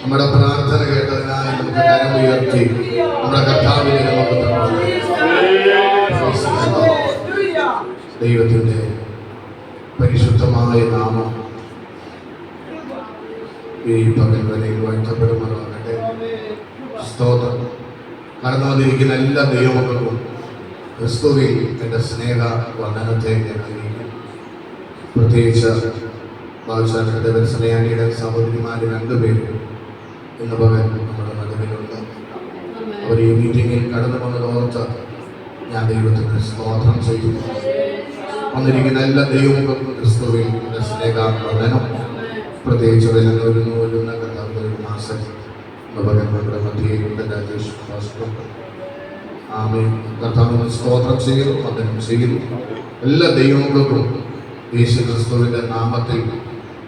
നമ്മുടെ പ്രാർത്ഥന കേട്ടതിനായി നമുക്ക് കരം ഉയർത്തി നമ്മുടെ കർത്താവിനെ നമുക്ക് ദൈവത്തിന്റെ പരിശുദ്ധമായ നാമം ഈ പകൽ വരയിൽ വാഴ്ത്തപ്പെടുമാറാകട്ടെ. സ്തോത്രം. കടന്നു വന്നിരിക്കുന്ന എല്ലാ ദൈവമക്കൾക്കും ക്രിസ്തുവിൽ എൻ്റെ സ്നേഹ വന്ദനത്തെ ഞാൻ അറിയിക്കുന്നു. പ്രത്യേകിച്ച് ബാദുഷായുടെ സ്നേഹാനിയുടെ സഹോദരിമാർ രണ്ടുപേരും ഇന്ന് പകൽ നമ്മുടെ നടുവിലുണ്ട്. അവർ ഈ മീറ്റിങ്ങിൽ കടന്നു വന്നതോർത്ത് ഞാൻ ദൈവത്തിന് സ്തോത്രം ചെയ്യുന്നു. വന്നിരിക്കുന്ന എല്ലാ ദൈവമക്കൾക്കും ക്രിസ്തുവിൽ എൻ്റെ സ്നേഹ വന്ദനം. പ്രത്യേകിച്ച് വരുന്ന കർത്താവിൻ്റെ മാസം ഇന്ന് പകൽ നമ്മുടെ മധ്യയുണ്ട്. രാജേഷ് ആമേൻ. കർത്താവിന് സ്തോത്രം ചെയ്യുന്നു, വന്ദനം ചെയ്യുന്നു. എല്ലാ ദൈവങ്ങൾക്കും യേശു ക്രിസ്തുവിൻ്റെ നാമത്തിൽ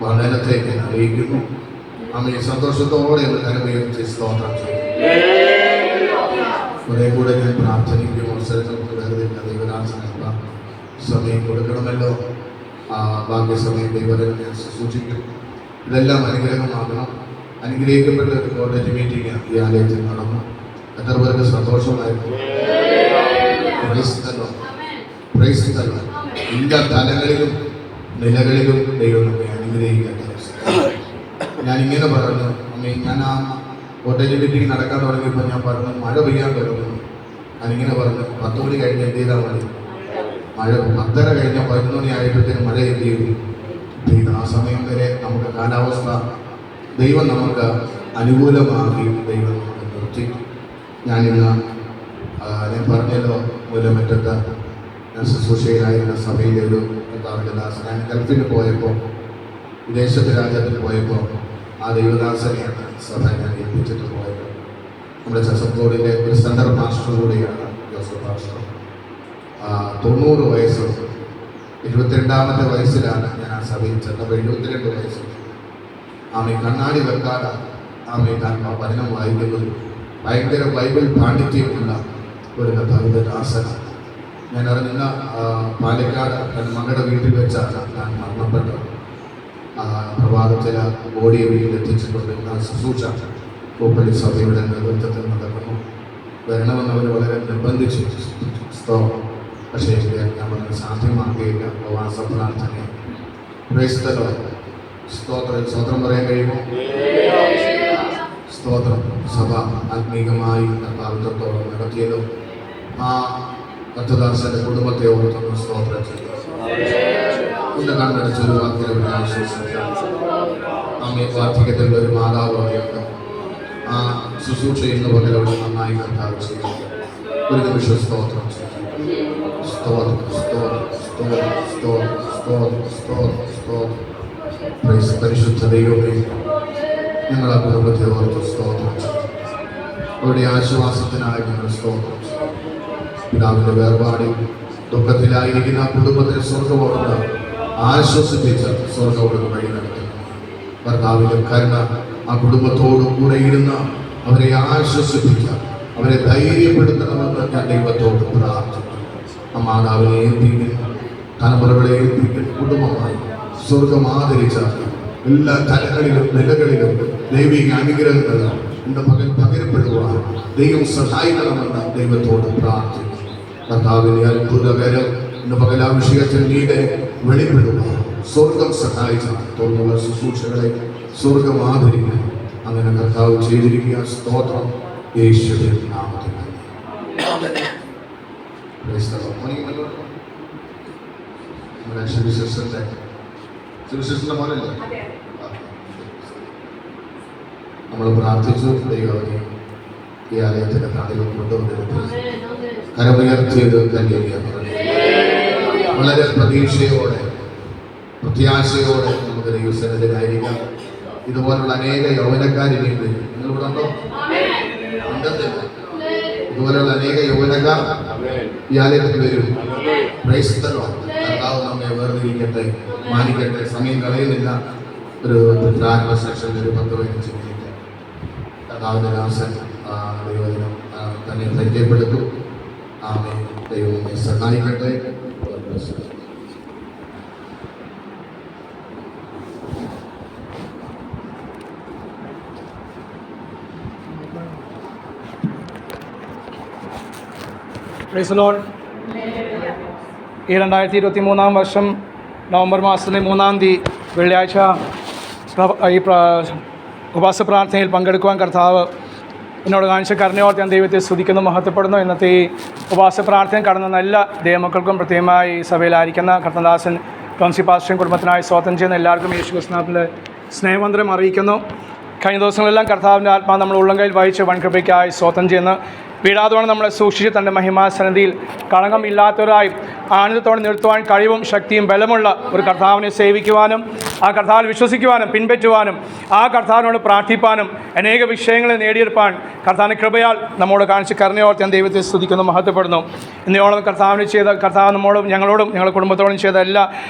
വന്ദനത്തെ ഞാൻ അറിയിക്കുന്നു. ആമേൻ. സന്തോഷത്തോടെ കരമുയർത്തി സ്തോത്രം ചെയ്യുന്നു. കുറെ കൂടെ ഞാൻ പ്രാർത്ഥനയ്ക്കും അവസരങ്ങൾക്ക് വേർതിരില്ല. ദൈവദാസന സമയം കൊടുക്കണമല്ലോ. ഭാഗ്യസമയം ദൈവം ഞാൻ സൂക്ഷിക്കും. ഇതെല്ലാം അനുഗ്രഹമാകണം. അനുഗ്രഹിക്കപ്പെട്ട ഒരു കോളേജ് മീറ്റിംഗ് ഈ ആലയത്തിൽ നടന്നു. എത്ര പേർക്ക് സന്തോഷമായിരുന്നു. എല്ലാ തലങ്ങളിലും നിലകളിലും ദൈവം നമ്മെ അനുഗ്രഹിക്കട്ടെ. ഞാനിങ്ങനെ പറഞ്ഞു, ഞാൻ ആ കോട്ടേജ് മീറ്റിംഗ് നടക്കാൻ തുടങ്ങിയപ്പോൾ ഞാൻ പറഞ്ഞു മഴ പെയ്യാൻ തുടങ്ങുന്നു. ഞാനിങ്ങനെ പറഞ്ഞു 10 മണി കഴിഞ്ഞ് എന്ത് ചെയ്താൽ മതി. മഴ 10:30 കഴിഞ്ഞ 11 മണി ആയപ്പോഴത്തേനും മഴ എന്ത് ചെയ്തു. ആ സമയം വരെ നമുക്ക് കാലാവസ്ഥ ദൈവം നമുക്ക് അനുകൂലമാക്കി ദൈവം നമുക്ക് നിർത്തി. ഞാനിന്ന് ഞാൻ പറഞ്ഞല്ലോ, മൂലമറ്റത്ത് ഞാൻ ശുശ്രൂഷയിലായിരുന്ന സഭയിലെ ഒരു കർത്താവിൻ്റെ ദാസൻ. ഞാൻ ഗൾഫിന് പോയപ്പോൾ, വിദേശത്ത് രാജ്യത്തിന് പോയപ്പോൾ ആ ദൈവദാസനെയാണ് സഭ ഞാൻ ഏൽപ്പിച്ചിട്ട് പോയത്. നമ്മുടെ ചസക്കോടിൻ്റെ ഒരു സെൻട്രൽ മാസ്റ്റർ കൂടിയാണ് ജോസഫ് മാസ്റ്റർ. 90 വയസ്സ്, 72ാമത്തെ വയസ്സിലാണ് ഞാൻ ആ സഭയിൽ ചെന്നപ്പോൾ. 72 വയസ്സ്. ആമേ കണ്ണാടി വെക്കാതെ ആമേ താൻ വചനം വായിക്കുന്നത് ഭയങ്കര ബൈബിൾ പാണ്ഡിത്യമുള്ള ഒരു കർത്താവിൻ്റെ ദാസനാണ്. ഞാൻ അറിഞ്ഞ പാലക്കാട് മകളുടെ വീട്ടിൽ വെച്ചാണ് ഞാൻ മരണപ്പെട്ടത്. പ്രഭാതത്തിൽ ബോഡിയെ വീട്ടിലെത്തിച്ചിട്ടുണ്ട്. ശുശ്രൂഷ പൂപ്പള്ളി സഭയുടെ നേതൃത്വത്തിൽ നടക്കുന്നു. വരണമെന്നവർ വളരെ നിർബന്ധിച്ചു. പക്ഷേ ഞാൻ വളരെ സാധ്യമാക്കിയില്ല. ഉപവാസ പ്രാർത്ഥന ക്രൈസ്തവ സ്തോത്രം പറയാൻ കഴിയുമോ? സ്തോത്രം. സഭ ആത്മീകമായി കർത്താവിത്വത്തോളം നടത്തിയല്ലോ. ആ കർത്തദാസന്റെ കുടുംബത്തെ ഓർത്തൊന്ന് സ്തോത്രം ചെയ്തു. ഒന്ന് കണ്ണടച്ചൊരു വാക്കിലവരെ ആശ്വസിക്കാം. അമ്മയെ വാർദ്ധക്യത്തിലുള്ള ഒരു മാതാവായുണ്ട്. ആ ശുശ്രൂഷ ഇന്ന് പകൽ അവിടെ നന്നായി കർത്താവ് ചെയ്തു. ഒരു നിമിഷം സ്തോത്രം ചെയ്തു. സ്തോത്രം സ്തോത്രം സ്തോത്രം സ്തോത്രം സ്തോത്രം സ്തോത്രം സ്തോത്രം. പരിശുദ്ധ ദൈവമേ, ഞങ്ങൾ ആ കുടുംബത്തെ ഓർത്ത് സ്തോത്രം ചെയ്തു. അവരുടെ ആശ്വാസത്തിനായി ഞങ്ങൾ സ്തോത്രം ചെയ്തു. പിതാവിന്റെ വേർപാടിൽ ദുഃഖത്തിലായിരിക്കുന്ന ആ കുടുംബത്തെ സ്വർഗമോടുന്ന് ആശ്വസിപ്പിച്ച് സ്വർഗമോടുന്ന് വഴി നടത്തുന്നു. ഭർത്താവിന്റെ കരുണ ആ കുടുംബത്തോടു കൂടെ ഇരുന്ന് അവരെ ആശ്വസിപ്പിക്കുക, അവരെ ധൈര്യപ്പെടുത്തണമെന്ന് ഞാൻ ദൈവത്തോട് പ്രാർത്ഥിക്കുന്നു. ആ മാതാവിനെ ഏൽപ്പിക്കുന്നു, തലമുറകളെ ഏൽപ്പിക്കുന്ന കുടുംബമായി സ്വർഗം ആദരിച്ച എല്ലാ തലങ്ങളിലും നിലകളിലും ദൈവിക അനുഗ്രഹങ്ങൾ ഇന്ന് പകൽ പകരപ്പെടുവാൻ ദൈവം സഹായിക്കണമെന്ന് ദൈവത്തോട് പ്രാർത്ഥിക്കുന്നു. കർത്താവിന്റെ അത്ഭുതകരം ഇന്ന് പകലാഭിഷേകത്തിൽ നീടെ വെളിപ്പെടുവാൻ സ്വർഗം സഹായിച്ച തുടർന്നുള്ള ശുശ്രൂഷകളെ സ്വർഗം ആദരിക്കുന്നു. അങ്ങനെ കർത്താവ് ചെയ്തിരിക്കുക. സ്തോത്രം യേശുവിൻ നാമത്തിൽ. നമ്മുടെ സുവിശേഷന്റെ മോനല്ലേ നമ്മൾ പ്രാർത്ഥിച്ചു. ദൈവവനെ ഈ ആലയത്തിന്റെ നാടിലും കൊണ്ടുവന്നിരുന്നു. കരമുയർത്തിയത് കല്ലേറിയ പറഞ്ഞു. വളരെ പ്രതീക്ഷയോടെ പ്രത്യാശയോടെ നമുക്ക് ദൈവസന്നിധിയിലായിരിക്കാം. ഇതുപോലുള്ള അനേക യൗവനക്കാരിനിയുണ്ട്. നിങ്ങളിവിടെ ഉണ്ടോ? ഇതുപോലെയുള്ള അനേക യൗവനക്കാർ ഈ ആലയത്തിൽ വരും. കർത്താവ് നമ്മെ വേർതിരിക്കട്ടെ, മാനിക്കട്ടെ. സമയം കളയുന്നില്ല. ഒരു പ്രാരംഭ സെക്ഷനിൽ ഒരു 10-15 മിനിറ്റ് കർത്താവിന്റെ ദാസൻ ദൈവദിനം തന്നെ പരിചയപ്പെടുത്തും. ആമേൻ. ദൈവം സഹായിക്കട്ടെ. Praise the Lord. ഈ 2023 വർഷം നവംബർ മാസത്തിലെ 3-ാം തീയതി വെള്ളിയാഴ്ച ഈ ഉപവാസ പ്രാർത്ഥനയിൽ പങ്കെടുക്കുവാൻ കർത്താവ് എന്നോട് കാണിച്ച കരുണയോർത്ത് ഞാൻ ദൈവത്തെ സ്തുതിക്കുന്നു, മഹത്വപ്പെടുന്നു. ഇന്നത്തെ ഈ ഉപവാസ പ്രാർത്ഥനയിൽ കടന്ന എല്ലാ ദൈവമക്കൾക്കും പ്രത്യേകമായി സഭയിലായിരിക്കുന്ന കർത്തദാസൻ ടോൺസി പാസ്റ്ററും കുടുംബത്തിനായി സ്വാതന്ത്ര്യം ചെയ്യുന്ന എല്ലാവർക്കും യേശു ക്രിസ്തുവിൻ്റെ സ്നേഹമന്ത്രം അറിയിക്കുന്നു. കഴിഞ്ഞ ദിവസങ്ങളെല്ലാം കർത്താവിൻ്റെ ആത്മാവ് നമ്മൾ ഉള്ളംകൈയിൽ വഹിച്ച് വൻകൃപയ്ക്കായി സ്വാതന്ത്ര്യം ചെയ്യുന്നു. വീഴാതോടെ നമ്മളെ സൂക്ഷിച്ച് തൻ്റെ മഹിമാസന്നിധിയിൽ കളങ്കമില്ലാത്തവരായി ആനന്ദത്തോടെ നിർത്തുവാൻ കഴിവും ശക്തിയും ബലമുള്ള ഒരു കർത്താവിനെ സേവിക്കുവാനും ആ കർത്താവിൽ വിശ്വസിക്കുവാനും പിൻപറ്റുവാനും ആ കർത്താവിനോട് പ്രാർത്ഥിപ്പാനും അനേക വിഷയങ്ങളെ നേടിയെടുപ്പാൻ കർത്താവിൻ്റെ കൃപയാൽ നമ്മോട് കാണിച്ച് കരുണയോർത്ത് ഞാൻ ദൈവത്തെ സ്തുതിക്കുന്നു, മഹത്വപ്പെടുന്നു. ഇന്നയോളം കർത്താവ് നമ്മോടും ഞങ്ങളോടും ഞങ്ങളുടെ കുടുംബത്തോടും ചെയ്ത എല്ലാ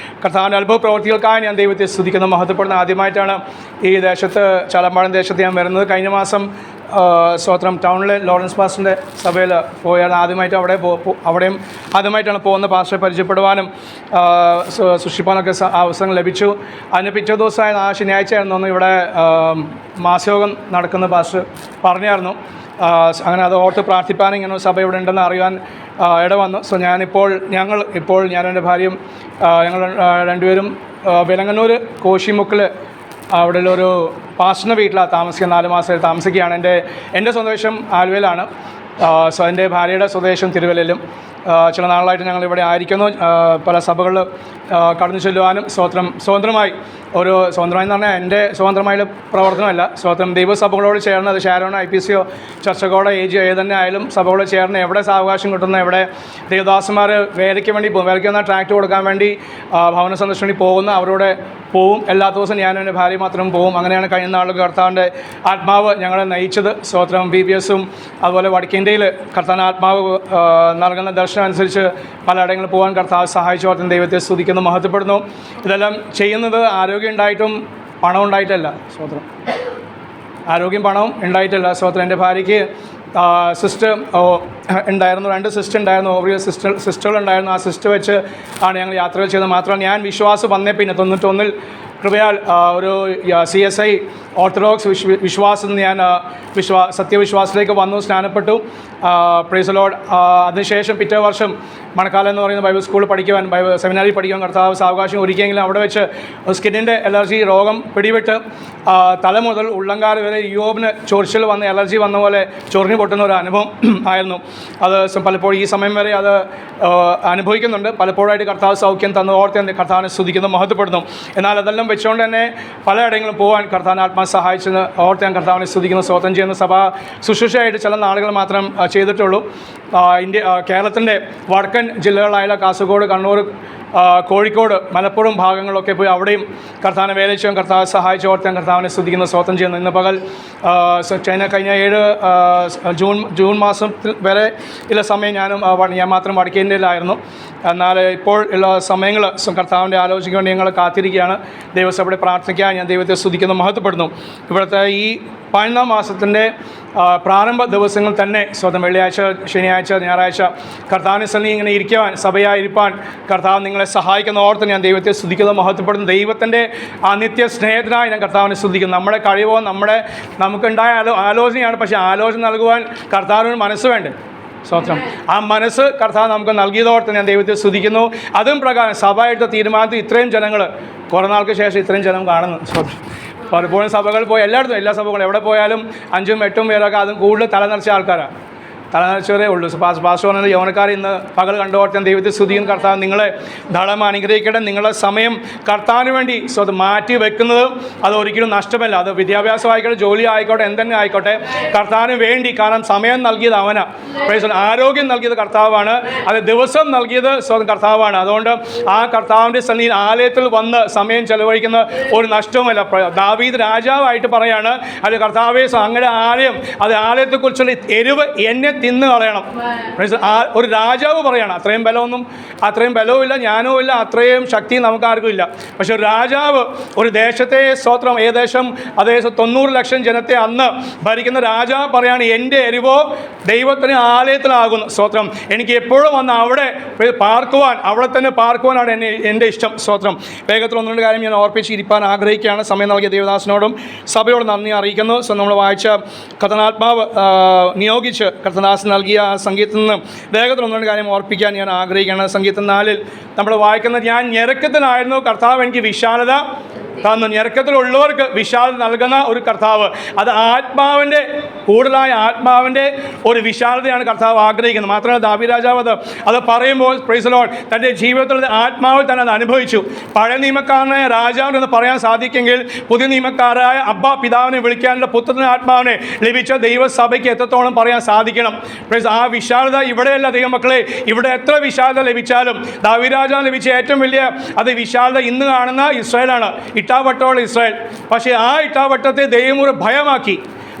കർത്താവിൻ്റെ അത്ഭുത പ്രവൃത്തികൾക്കായി ഞാൻ ദൈവത്തെ സ്തുതിക്കുന്നു, മഹത്വപ്പെടുന്നു. ആദ്യമായിട്ടാണ് ഈ ദേശത്ത് ചാലമ്പാടൻ ദേശത്ത് ഞാൻ വരുന്നത്. കഴിഞ്ഞ മാസം സ്വത്രം ടൗണിലെ ലോറൻസ് പാസ്റ്ററിൻ്റെ സഭയിൽ പോയാണ് ആദ്യമായിട്ട് അവിടെയും ആദ്യമായിട്ടാണ് പോകുന്ന പാസ്റ്ററെ പരിചയപ്പെടുവാനും സൃഷ്ടിപ്പാനൊക്കെ അവസരം ലഭിച്ചു. അതിന് പിറ്റേ ദിവസമായ ആ ശനിയാഴ്ചയായിരുന്നു ഇവിടെ മാസയോഗം നടക്കുന്ന പാസ്റ്റർ പറഞ്ഞായിരുന്നു. അങ്ങനെ അത് ഓർത്ത് പ്രാർത്ഥിപ്പാനും ഇങ്ങനെ സഭ ഇവിടെ ഉണ്ടെന്ന് അറിയാൻ ഇടവന്നു. സോ ഞാൻ എൻ്റെ ഭാര്യയും ഞങ്ങൾ രണ്ടുപേരും വിലങ്ങന്നൂർ കോശിമുക്കിൽ അവിടെ ഒരു പാസ്റ്ററിൻ്റെ വീട്ടിലാണ് താമസിക്കുന്നത്. 4 മാസമായിട്ട് താമസിക്കുകയാണ്. എൻ്റെ സ്വദേശം ആലുവയിലാണ്. സോ എൻ്റെ ഭാര്യയുടെ സ്വദേശം തിരുവല്ലയിലും. ചില നാളായിട്ട് ഞങ്ങൾ ഇവിടെ ആയിരിക്കുന്നു. പല സഭകളിൽ കടന്നു ചെല്ലുവാനും സ്വതന്ത്രമായി എന്ന് പറഞ്ഞാൽ എൻ്റെ സ്വതന്ത്രമായുള്ള പ്രവർത്തനമല്ല, ദൈവസഭകളോട് ചേർന്ന് അത് ഷാരോൺ IPCO ചർച്ചകളോട് AG തന്നെ ആയാലും സഭകളോട് ചേർന്ന് എവിടെ സാവകാശം കിട്ടുന്ന എവിടെ ദേവദാസന്മാർ വേലയ്ക്ക് വേണ്ടി പോകും, വേലയ്ക്ക് വന്നാൽ ട്രാക്ട് കൊടുക്കാൻ വേണ്ടി ഭവന സന്ദർശനത്തിൽ പോകുന്ന അവരോട് പോവും. എല്ലാ ദിവസവും ഞാനും എൻ്റെ ഭാര്യ മാത്രം പോവും. അങ്ങനെയാണ് കഴിഞ്ഞ നാളുകൾ കർത്താവിൻ്റെ ആത്മാവ് ഞങ്ങളെ നയിച്ചത്. BBSും അതുപോലെ വടക്കേന്ത്യയിൽ കർത്താവിൻ്റെ ആത്മാവ് നൽകുന്ന ദർശനം അനുസരിച്ച് പലയിടങ്ങളിൽ പോകാൻ കർത്താവ് സഹായിച്ചോർത്തും ദൈവത്തെ സ്തുതിക്കുന്നു, മഹത്വപ്പെടുന്നു. ഇതെല്ലാം ചെയ്യുന്നത് ആരോഗ്യം ഉണ്ടായിട്ടും പണം ഉണ്ടായിട്ടല്ല. ആരോഗ്യം പണവും ഉണ്ടായിട്ടല്ല. എൻ്റെ ഭാര്യയ്ക്ക് സിസ്റ്റർ ഉണ്ടായിരുന്നു, 2 സിസ്റ്റർ ഉണ്ടായിരുന്നു, ഓവറിയ സിസ്റ്ററുകളുണ്ടായിരുന്നു. ആ സിസ്റ്റർ വെച്ച് ആണ് ഞങ്ങൾ യാത്രകൾ ചെയ്തത്. മാത്രമല്ല ഞാൻ വിശ്വാസം വന്നേ പിന്നെ 91 കൃപയാൽ ഒരു CSI ഓർത്തഡോക്സ് വിശ്വാസം ഞാൻ സത്യവിശ്വാസത്തിലേക്ക് വന്നു, സ്നാനപ്പെട്ടു. Praise the Lord. അതിനുശേഷം പിറ്റേ വർഷം മണക്കാലം എന്ന് പറയുന്ന ബൈബിൾ സ്കൂളിൽ പഠിക്കുവാൻ സെമിനാറിൽ പഠിക്കുവാൻ കർത്താവ് സാവകാശം ഒരുക്കിയെങ്കിലും അവിടെ വെച്ച് സ്കിന്നിൻ്റെ അലർജി രോഗം പിടിപെട്ട് തല മുതൽ ഉള്ളങ്കാൽ വരെ യോബിന് ചൊറിച്ചിൽ വന്ന് അലർജി വന്ന പോലെ ചൊറിഞ്ഞു പൊട്ടുന്ന ഒരു അനുഭവം ആയിരുന്നു. അത് പലപ്പോഴും ഈ സമയം വരെ അത് അനുഭവിക്കുന്നുണ്ട്. പലപ്പോഴായിട്ട് കർത്താവ് സൗഖ്യം തന്നു ഓർത്ത് കർത്താവിനെ സ്തുതിക്കുന്നു, മഹത്വപ്പെടുന്നു. എന്നാൽ അതെല്ലാം വെച്ചുകൊണ്ട് തന്നെ പലയിടങ്ങളും പോകാൻ കർത്താവിനെ ആത്മാ സഹായിച്ചെന്ന് ഓർത്ത് ഞാൻ കർത്താവിനെ സ്തുതിക്കുന്നു, സ്തോത്രം ചെയ്യുന്ന സഭ ശുശ്രൂഷയായിട്ട് ചില നാളുകൾ മാത്രം ചെയ്തിട്ടുള്ളൂ. കേരളത്തിൻ്റെ വടക്കൻ ജില്ലകളായ കാസർഗോഡ്, കണ്ണൂർ, കോഴിക്കോട്, മലപ്പുറം ഭാഗങ്ങളിലൊക്കെ പോയി അവിടെയും കർത്താവിനെ വേലയിച്ചും കർത്താവ് സഹായിച്ച് ഓർത്ത് ഞാൻ കർത്താവിനെ സ്തുതിക്കുന്നു, സ്തോത്രം ചെയ്യുന്നു. ഇന്ന് പകൽ കഴിഞ്ഞ 7 ജൂൺ മാസത്തിൽ വരെ ഉള്ള സമയം ഞാൻ മാത്രം വടക്കേന്ത്യയിലായിരുന്നു. എന്നാൽ ഇപ്പോൾ ഉള്ള സമയങ്ങൾ കർത്താവിൻ്റെ ആലോചനയ്ക്ക് വേണ്ടി ഞങ്ങൾ കാത്തിരിക്കുകയാണ്. ദൈവസഭയുടെ പ്രാർത്ഥനയ്ക്കായി ഞാൻ ദൈവത്തെ സ്തുതിക്കുന്നു, മഹത്വപ്പെടുന്നു. ഇവിടുത്തെ ഈ 15 മാസത്തിൻ്റെ പ്രാരംഭ ദിവസങ്ങൾ തന്നെ വെള്ളിയാഴ്ച, ശനിയാഴ്ച, ഞായറാഴ്ച കർത്താവിനെ സന്നിധി ഇങ്ങനെ ഇരിക്കുവാൻ, സഭയായിരിക്കാൻ കർത്താവ് നിങ്ങളെ സഹായിക്കുന്ന ഓർത്ത് ഞാൻ ദൈവത്തെ സ്തുതിക്കുന്നു, മഹത്വപ്പെടുന്നു. ദൈവത്തിൻ്റെ ആ നിത്യ സ്നേഹത്തിനായി ഞാൻ കർത്താവിനെ സ്തുതിക്കുന്നു. നമ്മുടെ കഴിവോ നമുക്കുണ്ടായ ആലോചനയാണ്, പക്ഷേ ആലോചന നൽകുവാൻ കർത്താവിന് മനസ്സ് വേണ്ടേ? സ്തോത്രം. ആ മനസ്സ് കർത്താവ് നമുക്ക് നൽകിയതോർത്ത് ഞാൻ ദൈവത്തെ സ്തുതിക്കുന്നു. അതും പ്രകാരം സഭയായിട്ട് തീരുമാനത്തിൽ ഇത്രയും ജനങ്ങൾ കുറേ നാൾക്ക് ശേഷം ഇത്രയും ജനം കാണുന്നു. സ്തോത്രം. പലപ്പോഴും സഭകൾ പോയി എല്ലായിടത്തും എല്ലാ സഭകളും എവിടെ പോയാലും 5ഉം 8ഉം പേരൊക്കെ അതും കൂടുതൽ തലനിറച്ച ആൾക്കാരാണ്. തലനിറച്ചവരേ ഉള്ളൂ. പാസ്റ്റർ പറഞ്ഞത് യൗവനക്കാർ ഇന്ന് പകൽ കണ്ടുപോർത്താൻ ദൈവത്തെ സ്തുതിയും കർത്താവ് നിങ്ങളെ ധാരാളം അനുഗ്രഹിക്കട്ടെ. നിങ്ങളുടെ സമയം കർത്താവിന് വേണ്ടി മാറ്റി വെക്കുന്നത് അത് ഒരിക്കലും നഷ്ടമല്ല. അത് വിദ്യാഭ്യാസം ആയിക്കോട്ടെ, ജോലി ആയിക്കോട്ടെ, എന്തെങ്കിലും ആയിക്കോട്ടെ, കർത്താവിന് വേണ്ടി. കാരണം സമയം നൽകിയത് അവനാണ്, ആരോഗ്യം നൽകിയത് കർത്താവാണ്, അത് ദിവസം നൽകിയത് കർത്താവാണ്. അതുകൊണ്ട് ആ കർത്താവിൻ്റെ സന്നിധിയിൽ ആലയത്തിൽ വന്ന് സമയം ചെലവഴിക്കുന്ന ഒരു നഷ്ടവുമല്ല. ദാവീദ് രാജാവായിട്ട് പറയാണ്, അത് കർത്താവേ അങ്ങയുടെ ആലയം, അത് ആലയത്തെക്കുറിച്ചുള്ള എരിവ് എന്നെ തിന്ന് കളയണം. ഒരു രാജാവ് പറയണം. അത്രയും ബലവും ഇല്ല, ജ്ഞാനവും ഇല്ല, അത്രയും ശക്തി നമുക്കാർക്കും ഇല്ല. പക്ഷെ ഒരു രാജാവ് ഒരു ദേശത്തെ സ്തോത്രം ഏകദേശം 90 ലക്ഷം ജനത്തെ അന്ന് ഭരിക്കുന്ന രാജാവ് പറയാണ്, എൻ്റെ എരിവോ ദൈവത്തിന് ആലയത്തിലാകുന്നു. സ്തോത്രം. എനിക്ക് എപ്പോഴും വന്ന് അവിടെ തന്നെ പാർക്കുവാനാണ് എൻ്റെ ഇഷ്ടം. സ്തോത്രം. വേഗത്തിൽ 1-2 കാര്യം ഞാൻ ഓർപ്പിച്ചിരിക്കാൻ ആഗ്രഹിക്കുകയാണ്. സമയം നൽകിയ ദേവദാസനോടും സഭയോട് നന്ദി അറിയിക്കുന്നു. നമ്മൾ വായിച്ച കർത്തനാത്മാവ് നിയോഗിച്ച് കർത്തനാത്മാവ് ദൈവദാസ് നൽകിയ ആ സംഗീതത്തിൽ നിന്ന് വേഗത്തിൽ ഒന്നുകൊണ്ട് കാര്യം ഓർപ്പിക്കാൻ ഞാൻ ആഗ്രഹിക്കുകയാണ്. സംഗീതം 4 നമ്മൾ വായിക്കുന്നത്, ഞാൻ ഞെരുക്കത്തിലായിരുന്നു, കർത്താവ് എനിക്ക് വിശാലത തന്നു. ഞെരുക്കത്തിലുള്ളവർക്ക് വിശാലത നൽകുന്ന ഒരു കർത്താവ്, അത് ആത്മാവിൻ്റെ കൂടുതലായ ആത്മാവിൻ്റെ ഒരു വിശാലതയാണ് കർത്താവ് ആഗ്രഹിക്കുന്നത്. മാത്രമല്ല ദാവീദ് രാജാവ് അത് പറയുമ്പോൾ പ്രൈസ് ദി ലോർഡ് തൻ്റെ ജീവിതത്തിൽ ആത്മാവിൽ തന്നെ അത് അനുഭവിച്ചു. പഴയ നിയമക്കാരനായ രാജാവിനെന്ന് പറയാൻ സാധിക്കുമെങ്കിൽ പുതിയ നിയമക്കാരായ അബ്ബ പിതാവിനെ വിളിക്കാനുള്ള പുത്രൻ്റെ ആത്മാവിനെ ലഭിച്ച ദൈവസഭയ്ക്ക് എത്രത്തോളം പറയാൻ സാധിക്കണം. പ്രൈസ് ആ വിശാലത ഇവിടെയല്ല ദൈവമക്കളെ, ഇവിടെ എത്ര വിശാലത ലഭിച്ചാലും ദാവീദ് രാജാവ് ലഭിച്ച ഏറ്റവും വലിയ അത് വിശാലത ഇന്ന് കാണുന്ന ഇസ്രായേലാണ്, ഇട്ടാവട്ടമുള്ള ഇസ്രായേൽ. പക്ഷേ ആ ഇട്ടാവട്ടത്തെ ദൈവം ഒരു ഭയമാക്കി,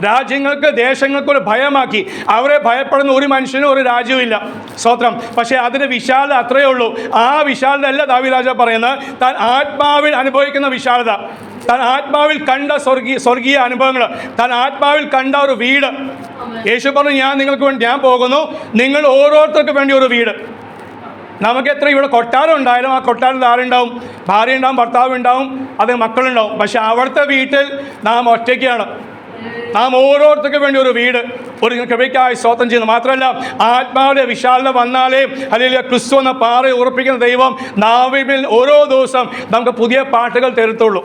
രാജ്യങ്ങൾക്ക് ദേശങ്ങൾക്കൊരു ഭയമാക്കി. അവരെ ഭയപ്പെടുന്ന ഒരു മനുഷ്യനും ഒരു രാജ്യവുമില്ല. സ്തോത്രം. പക്ഷേ അതിൻ്റെ വിശാലത അത്രയേ ഉള്ളൂ. ആ വിശാലത അല്ല ദാവീദ് രാജാവ് പറയുന്നത്, താൻ ആത്മാവിൽ അനുഭവിക്കുന്ന വിശാലത, താൻ ആത്മാവിൽ കണ്ട സ്വർഗീയ അനുഭവങ്ങൾ, താൻ ആത്മാവിൽ കണ്ട ഒരു വീട്. യേശു പറഞ്ഞു, ഞാൻ നിങ്ങൾക്ക് വേണ്ടി ഞാൻ പോകുന്നു, നിങ്ങൾ ഓരോരുത്തർക്ക് വേണ്ടി ഒരു വീട്. നമുക്ക് എത്ര ഇവിടെ കൊട്ടാരം ഉണ്ടായാലും ആ കൊട്ടാരത്തിൽ ആരുണ്ടാവും? ഭാര്യ ഉണ്ടാവും, ഭർത്താവ് ഉണ്ടാവും, അത് മക്കളുണ്ടാവും. പക്ഷെ അവിടുത്തെ വീട്ടിൽ നാം ഒറ്റയ്ക്കാണ്. നാം ഓരോരുത്തർക്ക് വേണ്ടി ഒരു വീട്, ഒരു കൃപയ്ക്കായി സ്തോത്രം ചെയ്യുന്നു. മാത്രമല്ല ആത്മാവിൻ്റെ വിശാലത വന്നാലേ അല്ലെങ്കിൽ ക്രിസ്തു എന്ന പാറയെ ഉറപ്പിക്കുന്ന ദൈവം നാവിൽ ഓരോ ദിവസം നമുക്ക് പുതിയ പാട്ടുകൾ തരുത്തുള്ളൂ.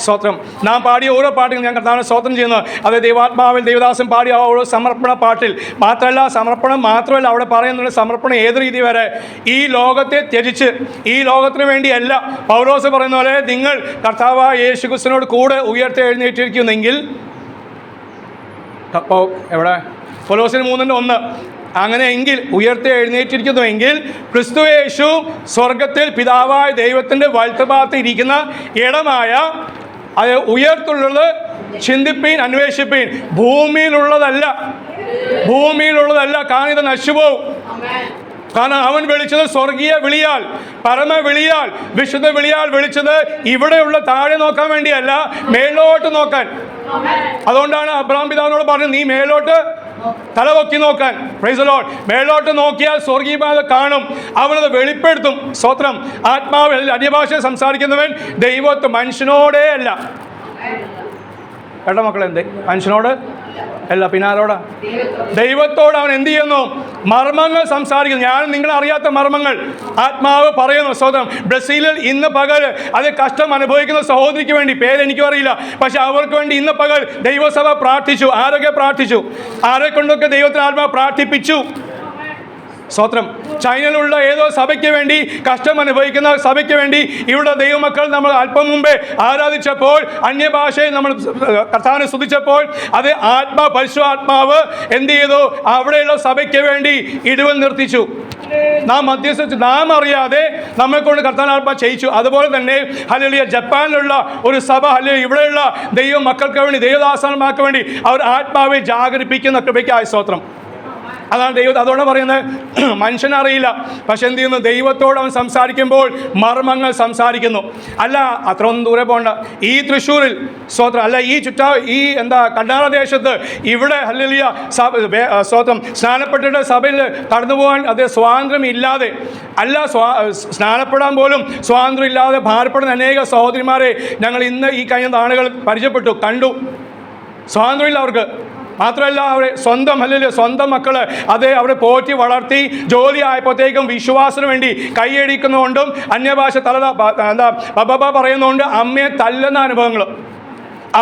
സ്തോത്രം. നാം പാടിയ ഓരോ പാട്ടുകൾ ഞാൻ കർത്താവിനെ സ്തോത്രം ചെയ്യുന്നത് അത് ദൈവാത്മാവിൽ ദൈവദാസൻ പാടിയ ഓരോ സമർപ്പണ പാട്ടിൽ മാത്രമല്ല, സമർപ്പണം മാത്രമല്ല അവിടെ പറയുന്നത് സമർപ്പണം ഏത് രീതി വരെ, ഈ ലോകത്തെ ത്യജിച്ച് ഈ ലോകത്തിന് വേണ്ടിയല്ല. പൗലോസ് പറയുന്ന പോലെ നിങ്ങൾ കർത്താവായ യേശു ക്രിസ്തുവിനോട് കൂടെ ഉയർത്തി എഴുന്നേറ്റിരിക്കുന്നെങ്കിൽ, അപ്പോൾ എവിടെ കൊലോസ്യർ 3:1 അങ്ങനെയെങ്കിൽ ഉയർത്തി എഴുന്നേറ്റിരിക്കുന്നുവെങ്കിൽ ക്രിസ്തു യേശു സ്വർഗത്തിൽ പിതാവായ ദൈവത്തിൻ്റെ വലത്തുഭാഗത്ത് ഇരിക്കുന്ന ഇടമായ അത് ഉയർത്തുള്ളത് ചിന്തിപ്പീൻ, അന്വേഷിപ്പീൻ. ഭൂമിയിലുള്ളതല്ല, കാരണം ഇത് നശിച്ചുപോകും. കാരണം അവൻ വിളിച്ചത് സ്വർഗീയ വിളിയാൽ, പരമ വിളിയാൽ, വിശുദ്ധ വിളിയാൽ വിളിച്ചത് ഇവിടെയുള്ള താഴെ നോക്കാൻ വേണ്ടിയല്ല, മേലോട്ട് നോക്കാൻ. അതുകൊണ്ടാണ് അബ്രഹാം പിതാവിനോട് പറഞ്ഞത്, നീ മേലോട്ട് തലപൊക്കി നോക്കാൻ. Praise the Lord. മേലോട്ട് നോക്കിയാൽ സ്വർഗീയത കാണും, അവനത് വെളിപ്പെടുത്തും. സ്തോത്രം. ആത്മാവിൽ അന്യഭാഷ സംസാരിക്കുന്നവൻ ദൈവത്തെ മനുഷ്യനോടേ അല്ല. കേട്ടോ മക്കളെ, മനുഷ്യനോട് അല്ല, പിന്നെ ആരോടാ? ദൈവത്തോട് അവൻ എന്ത് ചെയ്യുന്നു? മർമ്മങ്ങൾ സംസാരിക്കുന്നു. ഞാൻ നിങ്ങളറിയാത്ത മർമ്മങ്ങൾ ആത്മാവ് പറയുന്നു. സ്വതം ബ്രസീലിൽ ഇന്ന് പകൽ അത് കഷ്ടം അനുഭവിക്കുന്ന സഹോദരിക്ക് വേണ്ടി, പേരെനിക്കും അറിയില്ല, പക്ഷെ അവർക്ക് വേണ്ടി ഇന്ന് പകൽ ദൈവസഭ പ്രാർത്ഥിച്ചു. ആരൊക്കെ പ്രാർത്ഥിച്ചു? ആരെ കൊണ്ടൊക്കെ ദൈവത്തിന് ആത്മാവ് പ്രാർത്ഥിപ്പിച്ചു. സ്തോത്രം. ചൈനയിലുള്ള ഏതോ സഭയ്ക്ക് വേണ്ടി, കഷ്ടം അനുഭവിക്കുന്ന സഭയ്ക്ക് വേണ്ടി ഇവിടെ ദൈവമക്കൾ നമ്മൾ അല്പം മുമ്പേ ആരാധിച്ചപ്പോൾ, അന്യഭാഷയിൽ നമ്മൾ കർത്താവിനെ സ്തുതിച്ചപ്പോൾ, അത് പരിശുദ്ധാത്മാവ് എന്ത് ചെയ്തു? അവിടെയുള്ള സഭയ്ക്ക് വേണ്ടി ഇടിവൻ നിർത്തിച്ചു. നാം മധ്യസ്ഥിച്ച് നാം അറിയാതെ നമ്മെ കൊണ്ട് കർത്താവിനെ ചെയ്യിച്ചു. അതുപോലെ തന്നെ ഹല്ലേലൂയ ജപ്പാനിലുള്ള ഒരു സഭ, ഹല്ലേലൂയ ഇവിടെയുള്ള ദൈവ മക്കൾക്ക് വേണ്ടി, ദൈവദാസന്മാർക്ക് വേണ്ടി അവർ ആത്മാവെ ജാഗരിപ്പിക്കുന്ന കൃപയ്ക്കായ സ്തോത്രം. അതാണ് ദൈവം. അതുകൊണ്ട് പറയുന്നത് മനുഷ്യനറിയില്ല, പക്ഷെ എന്ത് ചെയ്യുന്നു? ദൈവത്തോട് അവൻ സംസാരിക്കുമ്പോൾ മർമ്മങ്ങൾ സംസാരിക്കുന്നു. അല്ല അത്ര ഒന്നും ദൂരെ പോകണ്ട. ഈ തൃശ്ശൂരിൽ സ്തോത്രം, അല്ല ഈ ഈ കർണാടക ദേശത്ത് ഇവിടെ ഹല്ലേലൂയ സ്തോത്രം സ്നാനപ്പെട്ടിട്ട് സഭയിൽ കടന്നു പോകാൻ അത് സ്വാതന്ത്ര്യം ഇല്ലാതെ അല്ല, സ്നാനപ്പെടാൻ പോലും സ്വാതന്ത്ര്യം ഇല്ലാതെ ഭാരപ്പെടുന്ന അനേക സഹോദരിമാരെ ഞങ്ങൾ ഇന്ന് ഈ കഴിഞ്ഞ നാളുകൾ പരിചയപ്പെട്ടു, കണ്ടു. സ്വാതന്ത്ര്യമില്ല അവർക്ക്. മാത്രമല്ല അവരെ സ്വന്തം മക്കൾ അതേ അവരെ പോറ്റി വളർത്തി ജോലി ആയപ്പോഴത്തേക്കും വിശ്വാസത്തിന് വേണ്ടി കൈയടിക്കുന്നതുകൊണ്ടും അന്യഭാഷ ബബ പറയുന്നതുകൊണ്ട് അമ്മയെ തല്ലുന്ന അനുഭവങ്ങൾ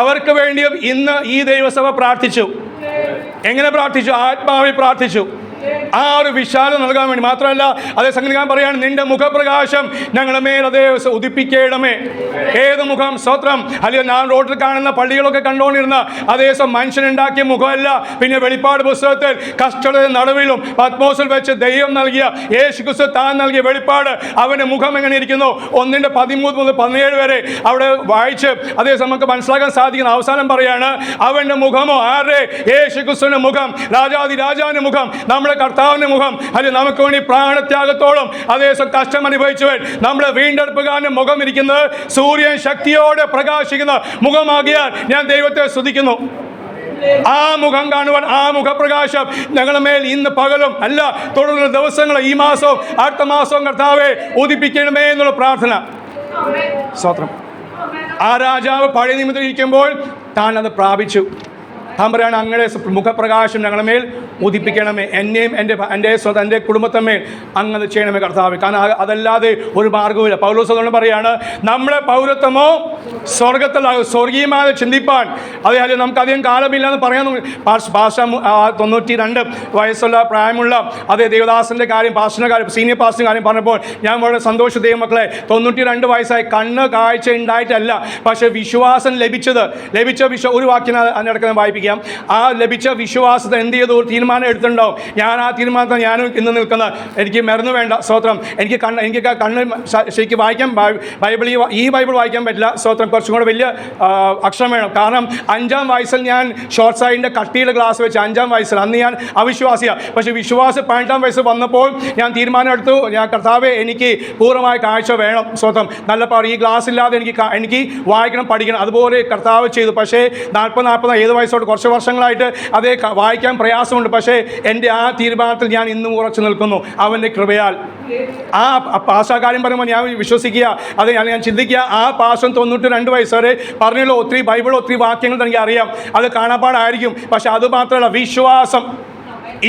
അവർക്ക് വേണ്ടിയും ഇന്ന് ഈ ദൈവസഭ പ്രാർത്ഥിച്ചു. എങ്ങനെ പ്രാർത്ഥിച്ചു? ആത്മാവിൽ പ്രാർത്ഥിച്ചു. ആ ഒരു വിശാലം നൽകാൻ വേണ്ടി. മാത്രമല്ല അതേ സംഗീതം പറയാണ്, നിന്റെ മുഖപ്രകാശം ഞങ്ങളുടെ മേൽ അതേ ഉദിപ്പിക്കണമേ. ഏത് മുഖം? സ്തോത്രം. അല്ലെങ്കിൽ ഞാൻ റോഡിൽ കാണുന്ന പള്ളികളൊക്കെ കണ്ടുകൊണ്ടിരുന്ന അതേ മനുഷ്യനുണ്ടാക്കിയ മുഖമല്ല. പിന്നെ വെളിപ്പാട് പുസ്തകത്തിൽ കഷ്ടതയുടെ നടുവിലും പത്മോസിൽ വെച്ച് ദൈവം നൽകിയ യേശു ക്രിസ്തു താൻ നൽകിയ വെളിപ്പാട്, അവൻ്റെ മുഖം എങ്ങനെ ഇരിക്കുന്നു 1:13 മുതൽ 17 വരെ അവിടെ വായിച്ച് അതേ നമുക്ക് മനസ്സിലാക്കാൻ സാധിക്കുന്ന അവസാനം പറയാണ്, അവൻ്റെ മുഖമോ ആരുടെ? യേശു ക്രിസ്തുവിൻ്റെ മുഖം, രാജാവിൻ്റെ മുഖം, നമ്മുടെ കർത്താവിൻ്റെ മുഖം. അല്ലെങ്കിൽ നമുക്ക് വേണ്ടി പ്രാണത്യാഗത്തോളം അതേ കഷ്ടം അനുഭവിച്ചവൻ നമ്മുടെ വീണ്ടെടുപ്പുകാരൻ്റെ മുഖം ഇരിക്കുന്നത് സൂര്യൻ ശക്തിയോടെ പ്രകാശിക്കുന്ന മുഖമാകിയാൽ ഞാൻ ദൈവത്തെ സ്തുതിക്കുന്നു. ആ മുഖം കാണുവാൻ, ആ മുഖപ്രകാശം ഞങ്ങളുടെ മേൽ ഇന്ന് പകലും അല്ല തുടർന്ന ദിവസങ്ങൾ, ഈ മാസവും അടുത്ത മാസവും കർത്താവെ ഉദിപ്പിക്കണമേ എന്നുള്ള പ്രാർത്ഥന. സ്തോത്രം. ആ രാജാവ് പഴയ നിമിത്തം ഇരിക്കുമ്പോൾ താൻ അത് പ്രാപിച്ചു. താൻ പറയാണ് അങ്ങയുടെ മുഖപ്രകാശം ഞങ്ങളുടെ മേൽ ഉദിപ്പിക്കണമേ, എന്നെയും എൻ്റെ കുടുംബത്തിന്മേൽ അങ്ങ് ചെയ്യണമേ കർത്താവ്. കാരണം അതല്ലാതെ ഒരു മാർഗവുമില്ല. പൗലോസ് അതുകൊണ്ട് പറയാണ് നമ്മുടെ പൗരത്വമോ സ്വർഗത്തിലാകും, സ്വർഗീയമായി ചിന്തിപ്പാൻ. അതേ നമുക്കധികം കാലമില്ലെന്ന് പറയാൻ ഭാഷ 92 വയസ്സുള്ള പ്രായമുള്ള അതേ ദേവദാസൻ്റെ കാര്യം, പാസ്റ്ററിൻ്റെ കാര്യം, സീനിയർ പാസ്റ്ററിൻ്റെ കാര്യം പറഞ്ഞപ്പോൾ ഞാൻ വളരെ സന്തോഷം. ദൈവമക്കളെ 92 വയസ്സായി കണ്ണ് കാഴ്ച ഉണ്ടായിട്ടല്ല, പക്ഷേ വിശ്വാസം ലഭിച്ച ഒരു വാക്യം അതിനിടയ്ക്ക് വായിപ്പിക്കാം. ആ ലഭിച്ച വിശ്വാസത്തെ എന്ത് ചെയ്തു? ഒരു തീരുമാനം എടുത്തിട്ടുണ്ടാവും. ഞാൻ ആ തീരുമാനത്തിൽ ഞാനും ഇന്ന് നിൽക്കുന്നത്. എനിക്ക് മരുന്ന് വേണ്ട, സ്തോത്രം. എനിക്ക് കണ്ണ് ശരിക്കും വായിക്കാൻ ഈ ബൈബിൾ വായിക്കാൻ പറ്റില്ല, സ്തോത്രം. കുറച്ചും കൂടെ വലിയ അക്ഷരം വേണം. കാരണം 5-ാം വയസ്സിൽ ഞാൻ ഷോർട്ട് സൈഡിൻ്റെ കട്ടിയുടെ ഗ്ലാസ് വെച്ച് 5-ാം വയസ്സിൽ അന്ന് ഞാൻ അവിശ്വാസിയാണ്. പക്ഷേ വിശ്വാസം 18-ാം വയസ്സ് വന്നപ്പോൾ ഞാൻ തീരുമാനം എടുത്തു, ഞാൻ കർത്താവെ എനിക്ക് പൂർണ്ണമായ കാഴ്ച വേണം, സ്വന്തം നല്ല ഈ ഗ്ലാസ് ഇല്ലാതെ എനിക്ക് വായിക്കണം, പഠിക്കണം. അതുപോലെ കർത്താവ് ചെയ്തു. പക്ഷേ 40 ഏത് വയസ്സോട്ട് കുറച്ച് വർഷങ്ങളായിട്ട് അതേ വായിക്കാൻ പ്രയാസമുണ്ട്. പക്ഷേ എൻ്റെ ആ തീരുമാനത്തിൽ ഞാൻ ഇന്നും ഉറച്ചു നിൽക്കുന്നു അവൻ്റെ കൃപയാൽ. ആ പാഷാകാര്യം പറയുമ്പോൾ ഞാൻ വിശ്വസിക്കുക, അത് ഞാൻ ചിന്തിക്കുക, ആ പാഷം 92 വയസ്സ് വരെ പറഞ്ഞുള്ള ഒത്തിരി വാക്യങ്ങൾ എനിക്ക് അറിയാം, അത് കാണാപ്പാടായിരിക്കും. പക്ഷെ അത് മാത്രമല്ല, വിശ്വാസം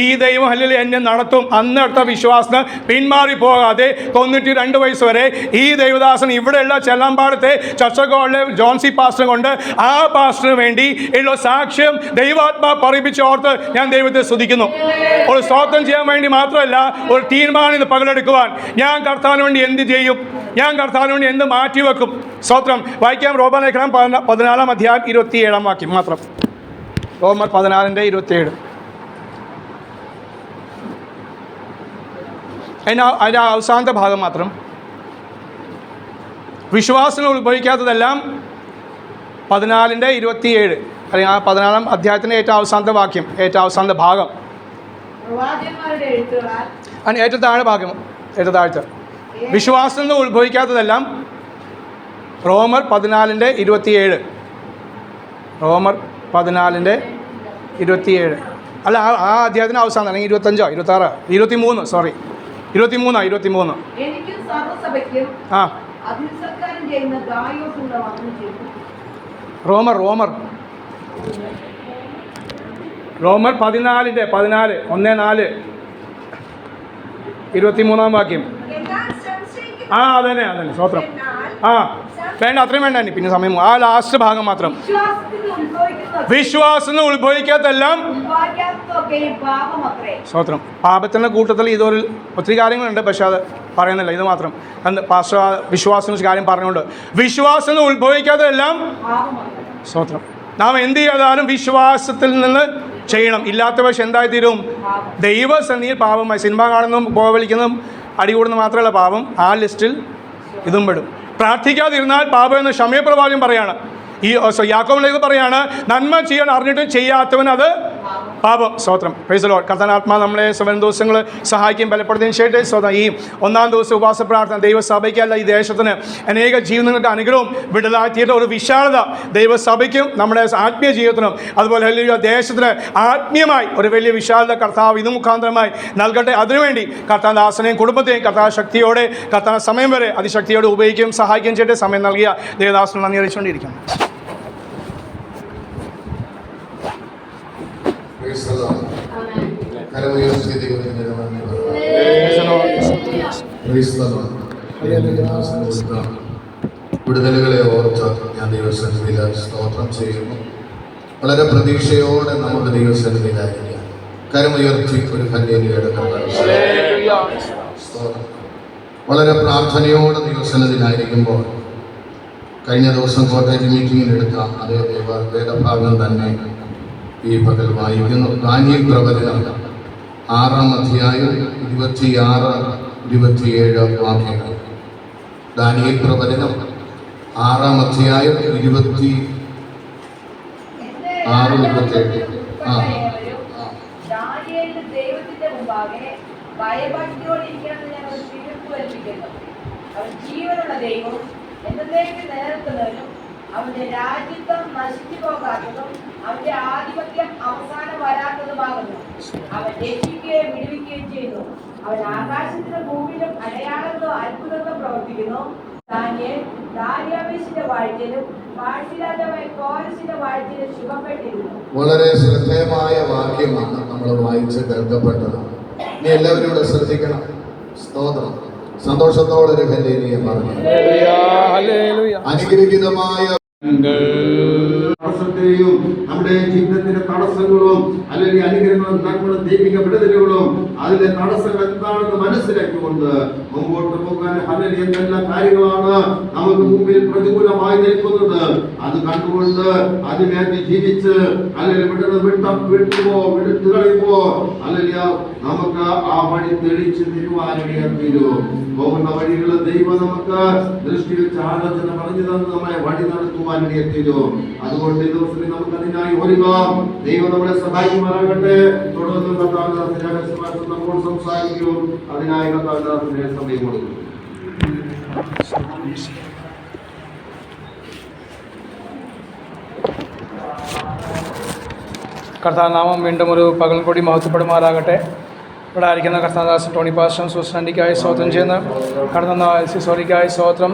ഈ ദൈവം ഹല്ലേലൂയ എന്നെ നടത്തും. അന്നെടുത്ത വിശ്വാസത്തിന് പിന്മാറി പോകാതെ 92 വയസ്സ് വരെ ഈ ദൈവദാസൻ ഇവിടെയുള്ള ചെല്ലാമ്പാടത്തെ ചർച്ചകളിലെ ജോൺസി പാസ്റ്റർ കൊണ്ട് ആ പാസ്റ്ററിന് വേണ്ടി ഉള്ള സാക്ഷ്യം ദൈവാത്മാ പറയിപ്പിച്ച് ഓർത്ത് ഞാൻ ദൈവത്തെ സ്തുതിക്കുന്നു. ഒരു സ്തോത്രം ചെയ്യാൻ വേണ്ടി മാത്രമല്ല, ഒരു തീരുമാനം ഇത് പകലെടുക്കുവാൻ ഞാൻ കർത്താവിന് വേണ്ടി എന്ത് ചെയ്യും, ഞാൻ കർത്താവിന് വേണ്ടി എന്ത് മാറ്റിവെക്കും. സ്തോത്രം. വായിക്കാം റോമാലേഖനം 14-ാം അധ്യായം 27-ാം വാക്യം മാത്രം. റോമർ 14:27. അതിൻ്റെ അവസാനത്തെ ഭാഗം മാത്രം. വിശ്വാസങ്ങൾ ഉത്ഭവിക്കാത്തതെല്ലാം 14:27, അല്ലെങ്കിൽ ആ 14-ാം അധ്യായത്തിൻ്റെ ഏറ്റവും അവസാനത്തെ വാക്യം, ഏറ്റവും അവസാനത്തെ ഭാഗം, ഏറ്റവും താഴെ ഭാഗം, ഏറ്റവും താഴത്തെ. വിശ്വാസങ്ങൾ ഉത്ഭവിക്കാത്തതെല്ലാം റോമർ 14:27. റോമർ 14:27 അല്ല, ആ അധ്യായത്തിന് അവസാനം, അല്ലെങ്കിൽ 25, 26, 23, സോറി 23. ആ റോമർ 14:14, 1:4, 23-ാം വാക്യം. അതന്നെ സ്വത്രം. വേണ്ട, അത്രയും വേണ്ട, പിന്നെ സമയം. ആ ലാസ്റ്റ് ഭാഗം മാത്രം. വിശ്വാസം ഉത്ഭവിക്കാത്തെല്ലാം സ്വത്രം. പാപത്തിൻ്റെ കൂട്ടത്തിൽ ഇതൊരു ഒത്തിരി കാര്യങ്ങളുണ്ട്, പക്ഷെ അത് പറയുന്നില്ല. ഇത് മാത്രം വിശ്വാസം കാര്യം പറഞ്ഞുകൊണ്ട്, വിശ്വാസം ഉത്ഭവിക്കാത്തതെല്ലാം സ്വത്രം. നാം എന്ത് ചെയ്താലും വിശ്വാസത്തിൽ നിന്ന് ചെയ്യണം. ഇല്ലാത്ത പക്ഷെ എന്തായിത്തീരും? ദൈവസന്നിധിയിൽ പാപമായി. സിനിമ കാണുന്നതും പോവലിക്കുന്നതും അടികൂടുന്ന മാത്രമല്ല പാപം, ആ ലിസ്റ്റിൽ ഇതും പെടും. പ്രാർത്ഥിക്കാതിരുന്നാൽ പാപം എന്ന് ശമയപ്രവാചകൻ പറയാണ്. ഈ യാക്കോബിലേക്ക് പറയാണ്, നന്മ ചെയ്യാൻ അറിഞ്ഞിട്ടും ചെയ്യാത്തവൻ അത് പാപം. സ്തോത്രം. Praise the Lord. കർത്താവിന്റെ ആത്മാവ് നമ്മളെ 7 ദിവസങ്ങൾ സഹായിക്കും, ബലപ്പെടുത്തുകയും ചെയ്യട്ടെ. സ്വതം ഈ 1-ാം ദിവസം ഉപവാസ പ്രാർത്ഥന ദൈവസഭയ്ക്കല്ല, ഈ ദേശത്തിന് അനേക ജീവിതങ്ങൾക്ക് അനുഗ്രഹവും വിടുതലാക്കിയിട്ട് ഒരു വിശാലത ദൈവസഭയ്ക്കും നമ്മുടെ ആത്മീയ ജീവിതത്തിനും അതുപോലെ ഹല്ലേലൂയ ദേശത്തിന് ആത്മീയമായി ഒരു വലിയ വിശാലത കർത്താവ് ഇത് മുഖാന്തരമായി നൽകട്ടെ. അതിനുവേണ്ടി കർത്താവിൻ്റെ ദാസനെയും കുടുംബത്തെയും കർത്താവ് ശക്തിയോടെ, കർത്താവ് സമയം വരെ അതിശക്തിയോടെ ഉപയോഗിക്കുകയും സഹായിക്കുകയും ചെയ്യട്ടെ. സമയം നൽകിയ ദേവദാസന് നന്ദി അറിയിച്ചുകൊണ്ടിരിക്കണം. വിടുതലുകളെ ഓർത്ത് ഞാൻ ദൈവസന്നിധിയിൽ സ്തോത്രം ചെയ്യുന്നു. വളരെ പ്രതീക്ഷയോടെ നമുക്ക് ദൈവസന്നിധിയിലായിരിക്കാം. കരമുയർത്തി ഒരു ഹല്ലേലൂയയുടെ വളരെ പ്രാർത്ഥനയോടെ ദൈവസന്നിധിയിലായിരിക്കുമ്പോൾ കഴിഞ്ഞ ദിവസം കോട്ടയത്ത് മീറ്റിങ്ങിനെടുത്ത അതേ വേദഭാഗം തന്നെ ഈ പകൽ വായിക്കുന്നു. ദാനിയേൽ പ്രവചനം 6-ാം അധ്യായം 26-27 വാക്യങ്ങൾ. ദാനിയേൽ പ്രവചനം 6-ാം അധ്യായം 26-27. ദൈവത്തിന്റെ മുമ്പാകെ ഭയഭക്തിയോടിരിക്കണമെന്ന് ഞങ്ങൾ തീർപ്പ് കൽപ്പിക്കുന്നു. അവൻ ജീവനുള്ള ദൈവവും എന്നേക്ക് നിലനിൽക്കുന്നവനും അവന്റെ രാജ്യത്വം നശിച്ചു പോകാത്തതും അവന്റെ ആധിപത്യം അവസാനം വരാത്തതുമാകുന്നു. അവൻ രക്ഷിക്കുകയും വിടുവിക്കുകയും ചെയ്യുന്നു. അവൻ ആകാശത്തിലും ഭൂമിയിലും അടയാളങ്ങളോ അത്ഭുതങ്ങളോ പ്രവർത്തിക്കുന്നു. ദാനിയേൽ ദാര്യാവേശിന്റെ വാഴ്ചയിലും പാഴ്സിരാജാവായ കോരസിന്റെ വാഴ്ചയിൽ ശുഭപ്പെട്ടിരുന്നു. വളരെ ശ്രദ്ധേയമായ വാക്യമാണ് നമ്മൾ വായിച്ച് കേൾക്കപ്പെട്ടത്. ഇനി എല്ലാവരും കൂടെ ശ്രദ്ധിക്കണം. സ്തോത്രം. സന്തോഷത്തോടെ ഒരു ഹല്ലേലൂയ പറഞ്ഞു. അനുഗ്രഹീതമായ തടസ്സത്തെയും നമ്മുടെ ജീവിതത്തിന്റെ തടസ്സങ്ങളും അല്ലെങ്കിൽ അനുഗ്രഹങ്ങളും നന്മകളും ദൈവിക വിടുതലുകളും അതിലെ തടസ്സങ്ങൾ എന്താണെന്ന് മനസ്സിലാക്കിക്കൊണ്ട് മുമ്പോട്ട് പോകാൻ അല്ലെങ്കിൽ എന്തെല്ലാം കാര്യങ്ങളാണ് നമുക്ക് മുമ്പിൽ പ്രതികൂലമായി നിൽക്കുന്നത് അത് കണ്ടുകൊണ്ട് അതിനെ ജീവിച്ച് അല്ലെങ്കിൽ വിട്ടു കളയുമ്പോ അല്ലെങ്കിൽ നമുക്ക് ആ വഴി തെളിച്ച് തരുവാനിടയാത്തീരും. പോകുന്ന വഴികൾ ദൈവം നമുക്ക് ദൃഷ്ടി വെച്ച് ആലോചന പറഞ്ഞു തന്ന് നമ്മളെ വഴി നടത്തുവാനിടയാത്തീരും. അതുകൊണ്ട് ഈ ദിവസത്തിൽ നമുക്ക് അതിനായി ഒരുങ്ങാം. ദൈവം നമ്മളെ സഹായിക്കുമാറാകട്ടെ. തുടർന്ന് കർത്താവിന്റെ നമ്മൾ സംസാരിക്കും. അതിനായി കർത്താവിന്റെ സമയം കൊടുക്കും. കർത്താനാമം വീണ്ടും ഒരു പകൽ കൂടി മഹത്വപ്പെടുമാറാകട്ടെ. ഇവിടെ ആയിരിക്കുന്ന കർത്താദാസൻ ടോണി പാസ്റ്റർ സുസന്റിക്കായി സ്തോത്രം ചെയ്യുന്ന കടന്ന സോറിക്കായി സ്തോത്രം.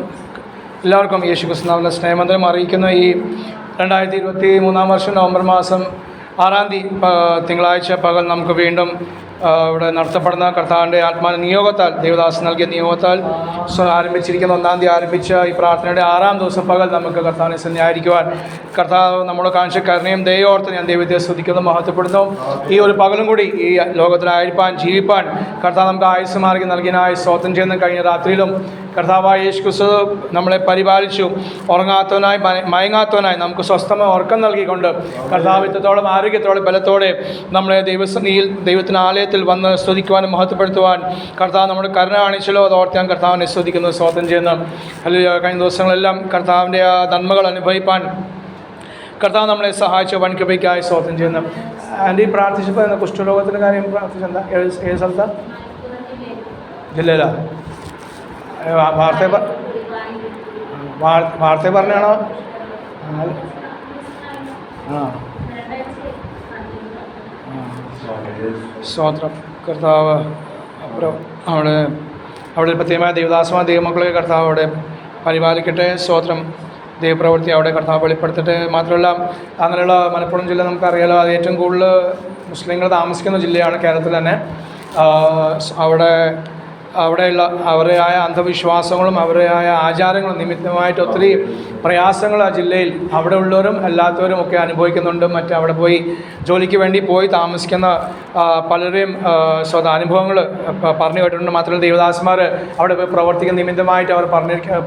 എല്ലാവർക്കും യേശു ക്രിസ്തുവിന്റെ സ്നേഹമന്ത്രം അറിയിക്കുന്ന ഈ 2023 വർഷം നവംബർ മാസം 6 തിങ്കളാഴ്ച പകൽ നമുക്ക് വീണ്ടും ഇവിടെ നടത്തപ്പെടുന്ന കർത്താവിൻ്റെ ആത്മാന നിയോഗത്താൽ ദൈവദാസൻ നൽകിയ നിയോഗത്താൽ ആരംഭിച്ചിരിക്കുന്ന 1 ആരംഭിച്ച ഈ പ്രാർത്ഥനയുടെ 6 ദിവസം പകൽ നമുക്ക് കർത്താവിനെ സന്യായിരിക്കുവാൻ കർത്താവ് നമ്മുടെ കാണിച്ച കരുണയും ദയോർത്ത് ഞാൻ ദൈവത്തെ സ്തുതിക്കുന്നു, മഹത്വപ്പെടുന്നു. ഈ ഒരു പകലും കൂടി ഈ ലോകത്തിലായിരിക്കാൻ ജീവിപ്പാൻ കർത്താവ് നമുക്ക് ആയുസ് മാർഗം നൽകിയതിനായി സ്തോത്രം ചെയ്യുന്ന കഴിഞ്ഞ രാത്രിയിലും കർത്താവായ യേശു ക്രിസ്തു നമ്മളെ പരിപാലിച്ചു. ഉറങ്ങാത്തവനായി മയങ്ങാത്തവനായി നമുക്ക് സ്വസ്ഥമായ ഉറക്കം നൽകിക്കൊണ്ട് കർത്താവ് ഇത്രത്തോളം ആരോഗ്യത്തോടെ ബലത്തോടെ നമ്മളെ ദൈവത്തിന് ആലയത്തിൽ വന്ന് സ്തുതിക്കുവാനും മഹത്വപ്പെടുത്തുവാൻ കർത്താവ് നമ്മുടെ കരുണ കാണിച്ചല്ലോ. അതോർത്ത് ഞാൻ കർത്താവിനെ സ്തുതിക്കുന്നു, സ്തോത്രം ചെയ്യുന്നു. അല്ലെങ്കിൽ കഴിഞ്ഞ ദിവസങ്ങളെല്ലാം കർത്താവിൻ്റെ ആ നന്മകൾ അനുഭവിപ്പാൻ കർത്താവ് നമ്മളെ സഹായിച്ച വൻകൃപയ്ക്കായി സ്തോത്രം ചെയ്യുന്നു. ആൻറ്റി പ്രാർത്ഥിച്ചപ്പോൾ കുഷ്ഠരോഗത്തിൻ്റെ കാര്യം പ്രാർത്ഥിച്ചെന്താ? ഏത് സ്ഥലത്താണ്? ജില്ലയിലാണ്? വാർത്ത പറഞ്ഞാണോ? സ്തോത്രം. കർത്താവ് അവിടെ പ്രത്യേകമായ ദൈവദാസമായ ദൈവമക്കളെ കർത്താവ് അവിടെ പരിപാലിക്കട്ടെ. സ്തോത്രം. ദൈവപ്രവൃത്തി അവിടെ കർത്താവ് വെളിപ്പെടുത്തട്ടെ. മാത്രമല്ല അങ്ങനെയുള്ള മലപ്പുറം ജില്ല നമുക്കറിയാലോ, അത് ഏറ്റവും കൂടുതൽ മുസ്ലിങ്ങൾ താമസിക്കുന്ന ജില്ലയാണ് കേരളത്തിൽ തന്നെ. അവിടെയുള്ള അവരുടേതായ അന്ധവിശ്വാസങ്ങളും അവരുടേതായ ആചാരങ്ങളും നിമിത്തമായിട്ട് ഒത്തിരി പ്രയാസങ്ങൾ ആ ജില്ലയിൽ അവിടെ ഉള്ളവരും അല്ലാത്തവരും ഒക്കെ അനുഭവിക്കുന്നുണ്ട്. അവിടെ പോയി ജോലിക്ക് വേണ്ടി പോയി താമസിക്കുന്ന പലരെയും അനുഭവങ്ങൾ പറഞ്ഞു കേട്ടിട്ടുണ്ട്. മാത്രമല്ല ദൈവദാസന്മാർ അവിടെ പോയി പ്രവർത്തിക്കുന്ന നിമിത്തമായിട്ട് അവർ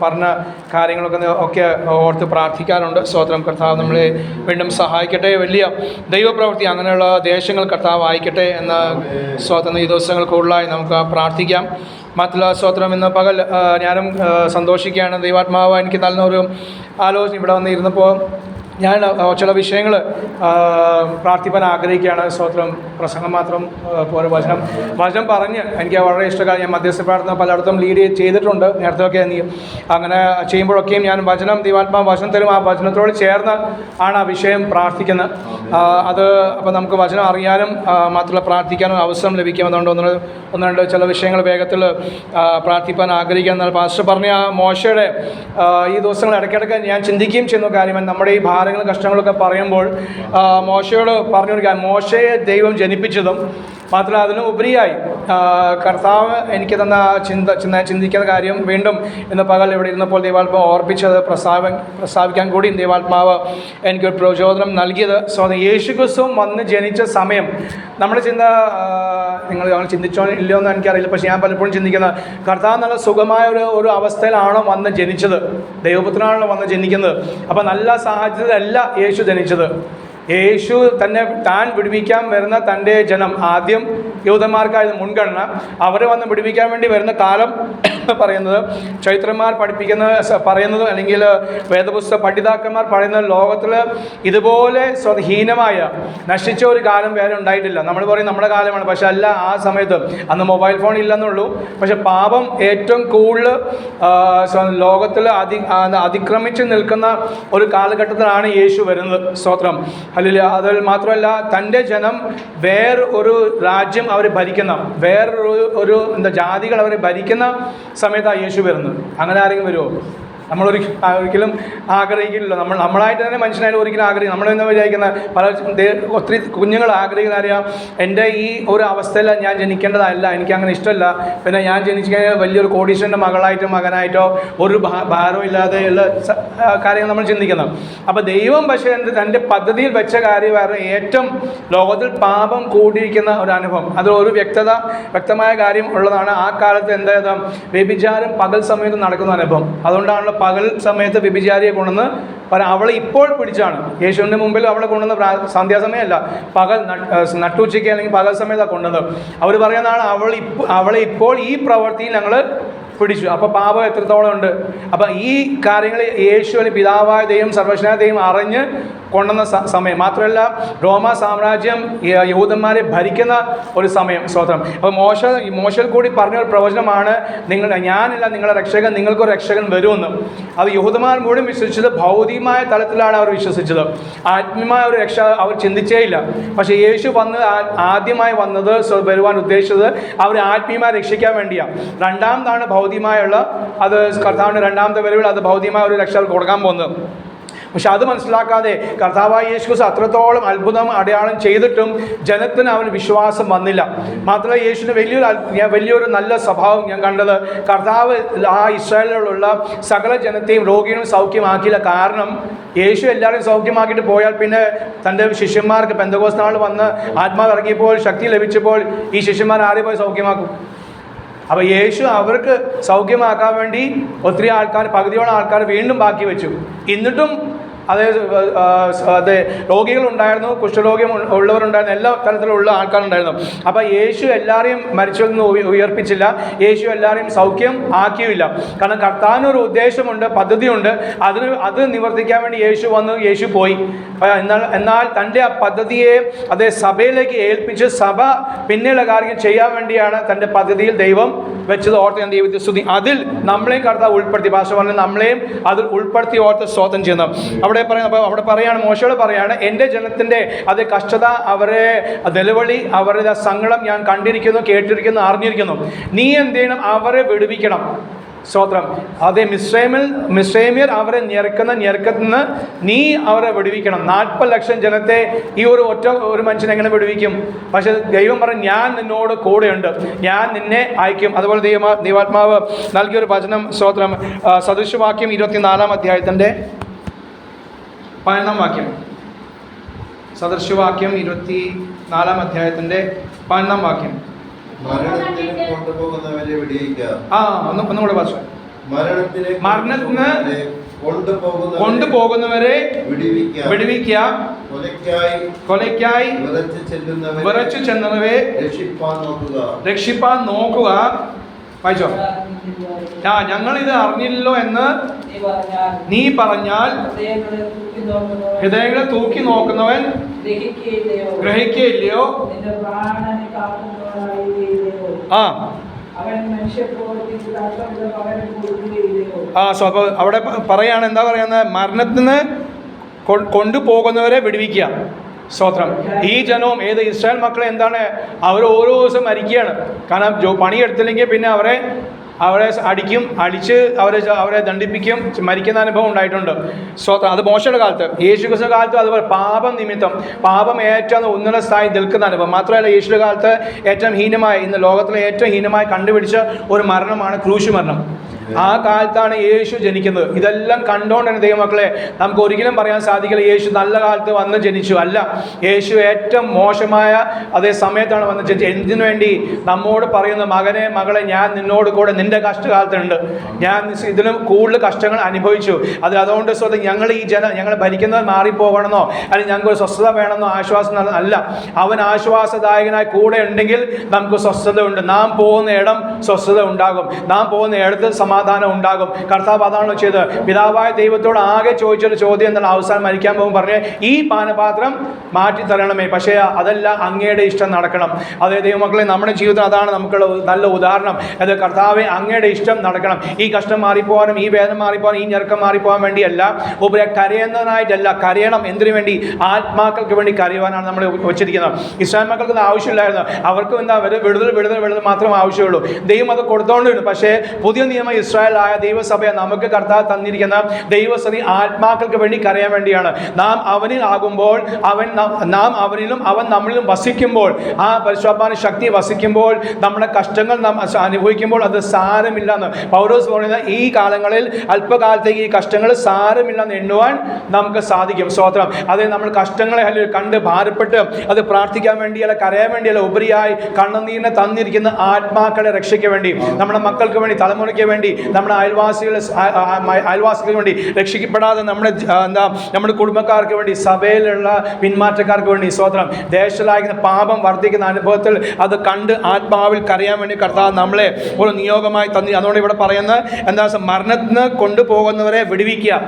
പറഞ്ഞ കാര്യങ്ങളൊക്കെ ഓർത്ത് പ്രാർത്ഥിക്കാറുണ്ട്. സ്തോത്രം. കർത്താവ് നമ്മളെ വീണ്ടും സഹായിക്കട്ടെ. വലിയ ദൈവപ്രവൃത്തി അങ്ങനെയുള്ള ദേശങ്ങൾ കർത്താവ് അയക്കട്ടെ എന്ന സ്തോത്രം ഈ ദിവസങ്ങൾ കൂടുതലായി നമുക്ക് പ്രാർത്ഥിക്കാം. മറ്റുള്ള സ്തോത്രം. ഇന്ന് പകൽ ഞാനും സന്തോഷിക്കുകയാണ്. ദൈവാത്മാവ് എനിക്ക് നൽകുന്ന ഒരു ആലോചന ഇവിടെ വന്നിരുന്നപ്പോൾ ഞാൻ ചില വിഷയങ്ങൾ പ്രാർത്ഥിപ്പാൻ ആഗ്രഹിക്കുകയാണ്. സ്തോത്രം. പ്രസംഗം മാത്രം പോലെ വചനം പറഞ്ഞ് എനിക്ക് വളരെ ഇഷ്ടമാണ്. ഞാൻ മധ്യസ്ഥ പ്രാർത്ഥന പലയിടത്തും ലീഡ് ചെയ്തിട്ടുണ്ട് നേരത്തെയൊക്കെ. അങ്ങനെ ചെയ്യുമ്പോഴൊക്കെയും ഞാൻ ദൈവാത്മാവ് വചനം തരും. ആ വചനത്തോട് ചേർന്ന് ആണ് ആ വിഷയം പ്രാർത്ഥിക്കുന്നത്. അത് അപ്പോൾ നമുക്ക് വചനം അറിയാനും മാത്രമല്ല പ്രാർത്ഥിക്കാനും അവസരം ലഭിക്കും. അതുകൊണ്ട് ഒന്ന് രണ്ട് ചില വിഷയങ്ങൾ വേഗത്തിൽ പ്രാർത്ഥിപ്പാൻ ആഗ്രഹിക്കുക. എന്നാൽ പാസ്റ്റർ പറഞ്ഞ ആ മോശയുടെ ഈ ദിവസങ്ങൾ ഇടയ്ക്കിടയ്ക്ക് ഞാൻ ചിന്തിക്കുകയും ചെയ്യുന്ന കാര്യമാണ്. നമ്മുടെ ഈ ഭാരങ്ങളും കഷ്ടങ്ങളൊക്കെ പറയുമ്പോൾ മോശയോട് പറഞ്ഞൊരു കാര്യം, മോശയെ ദൈവം ജനിപ്പിച്ചതും മാത്രമല്ല അതിന് ഉപരിയായി കർത്താവ് എനിക്ക് തന്ന ചിന്തിക്കുന്ന കാര്യം വീണ്ടും ഇന്ന് പകൽ ഇവിടെ ഇരുന്നപ്പോൾ ദൈവാത്മാവ് ഓർപ്പിച്ചത് പ്രസ്താവിക്കാൻ കൂടി ദൈവാത്മാവ് എനിക്കൊരു പ്രചോദനം നൽകിയത്. യേശു ക്രിസ്തു വന്ന് ജനിച്ച സമയം നമ്മുടെ നിങ്ങൾ ചിന്തിച്ചോ ഇല്ലയോ എന്ന് എനിക്കറിയില്ല. പക്ഷേ ഞാൻ പലപ്പോഴും ചിന്തിക്കുന്നത് കർത്താവ് നല്ല സുഖമായ ഒരു അവസ്ഥയിലാണോ വന്ന് ജനിച്ചത്? ദൈവപുത്രനാണല്ലോ വന്ന് ജനിക്കുന്നത്. അപ്പോൾ നല്ല സാഹചര്യത്തിലല്ല യേശു ജനിച്ചത്. യേശു താൻ വിടുവിക്കാൻ വരുന്ന തൻ്റെ ജനം, ആദ്യം യൂതന്മാർക്കായിരുന്നു മുൻഗണന. അവരെ വന്ന് വിടുവിക്കാൻ വേണ്ടി വരുന്ന കാലം പറയുന്നത് ചൈത്രന്മാർ പറയുന്നത് അല്ലെങ്കിൽ വേദപുസ്തക പഠിതാക്കന്മാർ പറയുന്നത് ലോകത്തിൽ ഇതുപോലെ സ്വഹീനമായ നശിച്ച ഒരു കാലം വേറെ ഉണ്ടായിട്ടില്ല. നമ്മൾ പറയും നമ്മുടെ കാലമാണ്, പക്ഷെ അല്ല. ആ സമയത്ത് അന്ന് മൊബൈൽ ഫോൺ ഇല്ലെന്നുള്ളൂ. പക്ഷെ പാപം ഏറ്റവും കൂടുതൽ ലോകത്തിൽ അതിക്രമിച്ച് നിൽക്കുന്ന ഒരു കാലഘട്ടത്തിലാണ് യേശു വരുന്നത്. സ്തോത്രം. അല്ലെങ്കിൽ അതിൽ മാത്രമല്ല തൻ്റെ ജനം വേറൊരു രാജ്യം അവർ ഭരിക്കുന്ന വേറൊരു ജാതികൾ അവർ ഭരിക്കുന്ന സമയത്താണ് യേശു വരുന്നത്. അങ്ങനെ ആരെങ്കിലും വരുമോ? ഒരിക്കലും ആഗ്രഹിക്കില്ലല്ലോ. നമ്മളായിട്ട് തന്നെ മനുഷ്യനായാലും ഒരിക്കലും ആഗ്രഹിക്കും. നമ്മളെന്ന് വിചാരിക്കുന്ന ഒത്തിരി കുഞ്ഞുങ്ങൾ ആഗ്രഹിക്കുന്ന അറിയാം, എൻ്റെ ഈ ഒരു അവസ്ഥയിൽ ഞാൻ ജനിക്കേണ്ടതല്ല, എനിക്കങ്ങനെ ഇഷ്ടമല്ല, പിന്നെ ഞാൻ ജനിച്ചു കഴിഞ്ഞാൽ വലിയൊരു കോടീശ്വരൻ്റെ മകളായിട്ടോ മകനായിട്ടോ ഒരു ഭാരവും ഇല്ലാതെയുള്ള കാര്യങ്ങൾ നമ്മൾ ചിന്തിക്കുന്നത്. അപ്പോൾ ദൈവം പക്ഷേ തൻ്റെ പദ്ധതിയിൽ വെച്ച കാര്യമായിരുന്നു ഏറ്റവും ലോകത്തിൽ പാപം കൂടിയിരിക്കുന്ന ഒരു അനുഭവം. അത് ഒരു വ്യക്തമായ കാര്യം ഉള്ളതാണ്. ആ കാലത്ത് എന്തായത് വ്യഭിചാരം പകൽ സമയത്ത് നടക്കുന്ന അനുഭവം. അതുകൊണ്ടാണല്ലോ പകൽ സമയത്ത് വ്യഭിചാരിയെ കൊണ്ടുവന്ന് അവളെ ഇപ്പോൾ പിടിച്ചാണ്. യേശുവിൻ്റെ മുമ്പിൽ അവളെ കൊണ്ടുവന്ന് സന്ധ്യാസമയമല്ല, പകൽ നട്ടുച്ചയ്ക്ക് അല്ലെങ്കിൽ പകൽ സമയത്താണ് കൊണ്ടുവന്നത്. അവർ പറയുന്നതാണ് അവളെ ഇപ്പോൾ ഈ പ്രവൃത്തിയിൽ ഞങ്ങൾ പിടിച്ചു. അപ്പോൾ പാപം എത്രത്തോളം ഉണ്ട്. അപ്പം ഈ കാര്യങ്ങൾ യേശുവിന് പിതാവായ ദൈവം സർവ്വശക്തനായ ദൈവം അറിഞ്ഞ് കൊണ്ടുവന്ന സമയം. മാത്രമല്ല റോമ സാമ്രാജ്യം യഹൂദന്മാരെ ഭരിക്കുന്ന ഒരു സമയം. സ്തോത്രം. അപ്പോൾ മോശയിൽ കൂടി പറഞ്ഞ ഒരു പ്രവചനമാണ്, ഞാനല്ല നിങ്ങളുടെ രക്ഷകൻ, നിങ്ങൾക്കൊരു രക്ഷകൻ വരുമെന്ന്. അത് യഹൂദന്മാർ മുഴുവൻ വിശ്വസിച്ചത് ഭൗതികമായ തലത്തിലാണ് അവർ വിശ്വസിച്ചത്. ആത്മീയമായ ഒരു രക്ഷ അവർ ചിന്തിച്ചേ ഇല്ല. പക്ഷേ യേശു ആദ്യമായി വന്നത് വരുവാൻ ഉദ്ദേശിച്ചത് അവർ ആത്മീയമായി രക്ഷിക്കാൻ വേണ്ടിയാണ്. രണ്ടാമതാണ് ഭൗതികമായുള്ള, അത് കർത്താവിൻ്റെ രണ്ടാമത്തെ വരവിൽ അത് ഭൗതികമായ ഒരു രക്ഷ കൊടുക്കാൻ പോകുന്നത്. പക്ഷെ അത് മനസ്സിലാക്കാതെ കർത്താവായ യേശു ക്രിസ്തു അത്രത്തോളം അത്ഭുതം അടയാളം ചെയ്തിട്ടും ജനത്തിന് അവന് വിശ്വാസം വന്നില്ല. മാത്രമല്ല യേശുവിന് വലിയൊരു നല്ല സ്വഭാവം ഞാൻ കണ്ടത്, കർത്താവ് ആ ഇസ്രായേലിലുള്ള സകല ജനത്തെയും രോഗികളും സൗഖ്യമാക്കിയില്ല. കാരണം യേശു എല്ലാവരെയും സൗഖ്യമാക്കിയിട്ട് പോയാൽ പിന്നെ തൻ്റെ ശിഷ്യന്മാർക്ക് പെന്തക്കോസ്ത് നാൾ വന്ന് ആത്മാവ് ഇറങ്ങിയപ്പോൾ ശക്തി ലഭിച്ചപ്പോൾ ഈ ശിഷ്യന്മാർ ആരെ പോയി സൗഖ്യമാക്കും? അപ്പോൾ യേശു അവർക്ക് സൗഖ്യമാക്കാൻ വേണ്ടി ഒത്തിരി ആൾക്കാർ, പകുതിയോളം ആൾക്കാർ വീണ്ടും ബാക്കി വെച്ചു. എന്നിട്ടും അതെ രോഗികളുണ്ടായിരുന്നു, കുഷ്ഠരോഗ്യം ഉള്ളവരുണ്ടായിരുന്നു, എല്ലാ തരത്തിലുള്ള ആൾക്കാരുണ്ടായിരുന്നു. അപ്പോൾ യേശു എല്ലാവരെയും മരിച്ചതിൽ നിന്ന് ഉയർപ്പിച്ചില്ല, യേശു എല്ലാവരെയും സൗഖ്യം ആക്കിയുമില്ല. കാരണം കർത്താവിനൊരു ഉദ്ദേശമുണ്ട്, പദ്ധതിയുണ്ട്. അത് നിവർത്തിക്കാൻ വേണ്ടി യേശു വന്നു, യേശു പോയി. എന്നാൽ തൻ്റെ ആ പദ്ധതിയെ അതേ സഭയിലേക്ക് ഏൽപ്പിച്ച് സഭ പിന്നെയുള്ള കാര്യം ചെയ്യാൻ വേണ്ടിയാണ് തൻ്റെ പദ്ധതിയിൽ ദൈവം വെച്ചത്. ഓർത്ത് ഞാൻ ദൈവത്തെ സ്തുതി. അതിൽ നമ്മളെയും കർത്താവ് ഉൾപ്പെടുത്തി, ഭാഷ പറഞ്ഞ് നമ്മളെയും അതിൽ ഉൾപ്പെടുത്തി ഓർത്ത് സ്തോത്രം ചെയ്യുന്നു. അവിടെ പറയാണ്, മോശയോട് പറയാണ്, എൻ്റെ ജനത്തിൻ്റെ അത് കഷ്ടത, അവരെ നിലവിളി, അവരുടെ സങ്കടം ഞാൻ കണ്ടിരിക്കുന്നു, കേട്ടിരിക്കുന്നു, അറിഞ്ഞിരിക്കുന്നു. നീ എന്ത് ചെയ്യണം? അവരെ വിടുവിക്കണം. സ്തോത്രം. അതേ മിസ്രൈമ്യർ അവരെ ഞെരുക്കത്തിൽ നിന്ന് നീ അവരെ വിടുവിക്കണം. 40 ലക്ഷം ജനത്തെ ഈ ഒരു മനുഷ്യൻ എങ്ങനെ വിടുവിക്കും? പക്ഷെ ദൈവം പറഞ്ഞു, ഞാൻ നിന്നോട് കൂടെയുണ്ട്, ഞാൻ നിന്നെ അയക്കും. അതുപോലെ ദൈവാത്മാവ് നൽകിയൊരു വചനം, സ്തോത്രം, സദൃശവാക്യം 24-ാം അധ്യായത്തിൻ്റെ 15-ാം വാക്യം. സദൃശവാക്യം 24-ാം അധ്യായത്തിൻ്റെ 15-ാം വാക്യം. ഒന്നുകൂടെ ഭാഷ. മരണത്തിന് കൊണ്ടുപോകുന്നവരെ വിടുവിക്കുക, കൊലയ്ക്കായി വിറച്ചു ചെന്നവരെ രക്ഷിപ്പാൻ നോക്കുക. വായിച്ചോ. ഞങ്ങളിത് അറിഞ്ഞില്ലല്ലോ എന്ന് നീ പറഞ്ഞാൽ ഹൃദയങ്ങളെ തൂക്കി നോക്കുന്നവൻ ഗ്രഹിക്കുകയില്ലയോ? സോ അപ്പോൾ അവിടെ പറയാണ്, എന്താ പറയുന്നത്? മരണത്തിന് കൊണ്ടുപോകുന്നവരെ വിടുവിക്കുക. സ്തോത്രം. ഈ ജനവും ഇസ്രായേൽ മക്കളെ എന്താണ്, അവർ ഓരോ ദിവസം മരിക്കുകയാണ്. കാരണം പണിയെടുത്തില്ലെങ്കിൽ പിന്നെ അവരെ അടിച്ച് അവരെ ദണ്ഡിപ്പിക്കും, മരിക്കുന്ന അനുഭവം ഉണ്ടായിട്ടുണ്ട്. സ്തോത്രം. അത് മോശയുടെ കാലത്ത്. യേശുക്രിസ്തുവിന്റെ കാലത്ത് അതുപോലെ പാപം നിമിത്തം പാപം ഏറ്റവും ഉന്നത സ്ഥായി നിൽക്കുന്ന അനുഭവം. മാത്രമല്ല യേശുവിന്റെ കാലത്ത് ഏറ്റവും ഹീനമായി, ഇന്ന് ലോകത്തിലെ ഏറ്റവും ഹീനമായി കണ്ടുപിടിച്ച ഒരു മരണമാണ് ക്രൂശ് മരണം. ആ കാലത്താണ് യേശു ജനിക്കുന്നത്. ഇതെല്ലാം കണ്ടുകൊണ്ട് തന്നെ ദൈവമക്കളെ നമുക്ക് ഒരിക്കലും പറയാൻ സാധിക്കില്ല യേശു നല്ല കാലത്ത് വന്ന് ജനിച്ചു. അല്ല, യേശു ഏറ്റവും മോശമായ അതേ സമയത്താണ് വന്ന് ജനിച്ചത്. എന്തിനു വേണ്ടി? നമ്മോട് പറയുന്ന, മകനെ മകളെ, ഞാൻ നിന്നോട് കൂടെ നിന്റെ കഷ്ടകാലത്തുണ്ട്, ഞാൻ ഇതിലും കൂടുതൽ കഷ്ടങ്ങൾ അനുഭവിച്ചു. അതുകൊണ്ട് ഞങ്ങൾ ഭരിക്കുന്നവർ മാറിപ്പോകണമെന്നോ അല്ലെങ്കിൽ ഞങ്ങൾക്ക് സ്വസ്ഥത വേണമെന്നോ ആശ്വാസം അല്ല. അവൻ ആശ്വാസദായകനായി കൂടെ ഉണ്ടെങ്കിൽ നമുക്ക് സ്വസ്ഥത ഉണ്ട്. നാം പോകുന്ന ഇടം സ്വസ്ഥത ഉണ്ടാകും, നാം പോകുന്ന ഇടത്ത് സമാധാനം ഉണ്ടാകും. കർത്താവ് അതാണല്ലോ ചെയ്തത്. പിതാവായ ദൈവത്തോട് ആകെ ചോദിച്ചൊരു ചോദ്യം എന്താണ്? അവസാനം മരിക്കാൻ പോകും പറഞ്ഞ്, ഈ പാനപാത്രം മാറ്റി തരണമേ, പക്ഷേ അതല്ല, അങ്ങയുടെ ഇഷ്ടം നടക്കണം. അതേ ദൈവമക്കളെ, നമ്മുടെ ജീവിതം അതാണ് നമുക്കുള്ള നല്ല ഉദാഹരണം. അത് കർത്താവെ, അങ്ങയുടെ ഇഷ്ടം നടക്കണം. ഈ കഷ്ടം മാറിപ്പോകാനും ഈ വേദന മാറിപ്പോകാനും ഈ ഞെരുക്കം മാറിപ്പോകാൻ വേണ്ടിയല്ല, ഉപരി കരയുന്നതിനായിട്ടല്ല. കരയണം എന്തിനു വേണ്ടി? ആത്മാക്കൾക്ക് വേണ്ടി കരയുവാനാണ് നമ്മൾ വെച്ചിരിക്കുന്നത്. ഇസ്രായേൽ മക്കൾക്ക് ആവശ്യമില്ലായിരുന്നു. അവർക്കും എന്താ, വിടുതൽ മാത്രം ആവശ്യമുള്ളൂ. ദൈവം അത് കൊടുത്തോണ്ടിരുന്നു. പക്ഷേ പുതിയ നിയമ ഇസ്രായേലായ ദൈവസഭയെ നമുക്ക് കർത്താവ് തന്നിരിക്കുന്ന ദൈവസഭ ആത്മാക്കൾക്ക് വേണ്ടി കരയാൻ വേണ്ടിയാണ്. നാം അവനിൽ ആകുമ്പോൾ നാം അവനിലും അവൻ നമ്മളിലും വസിക്കുമ്പോൾ, ആ പരിശുദ്ധാത്മാവിന്റെ ശക്തി വസിക്കുമ്പോൾ, നമ്മുടെ കഷ്ടങ്ങൾ നാം അനുഭവിക്കുമ്പോൾ അത് സാരമില്ലെന്ന് പൗലോസ് പറയുന്ന ഈ കാലങ്ങളിൽ അല്പകാലത്തേക്ക് ഈ കഷ്ടങ്ങൾ സാരമില്ലെന്ന് എണ്ണുവാൻ നമുക്ക് സാധിക്കും. സ്തോത്രം. അത് നമ്മൾ കഷ്ടങ്ങളെ കണ്ട് ഭാരപ്പെട്ട് അത് പ്രാർത്ഥിക്കാൻ വേണ്ടിയല്ല, കരയാൻ വേണ്ടിയല്ല, ഉപരിയായി കണ്ണുനീരിനെ തന്നിരിക്കുന്ന ആത്മാക്കളെ രക്ഷയ്ക്ക് വേണ്ടി, നമ്മുടെ മക്കൾക്ക് വേണ്ടി, തലമുറയ്ക്ക് വേണ്ടി, നമ്മുടെ അയൽവാസികൾക്ക് വേണ്ടി, രക്ഷിക്കപ്പെടാതെ നമ്മുടെ കുടുംബക്കാർക്ക് വേണ്ടി, സഭയിലുള്ള പിന്മാറ്റക്കാർക്ക് വേണ്ടി, സ്തോത്രം, ദേശത്തിലായിരിക്കുന്ന പാപം വർദ്ധിക്കുന്ന അനുഭവത്തിൽ അത് കണ്ട് ആത്മാവിൽ കരയാൻ വേണ്ടി കർത്താവ് നമ്മളെ ഒരു നിയോഗമായി തന്നി. അതുകൊണ്ട് ഇവിടെ പറയുന്നത് എന്താ, മരണത്തിന് കൊണ്ടുപോകുന്നവരെ വിടുവിക്കുക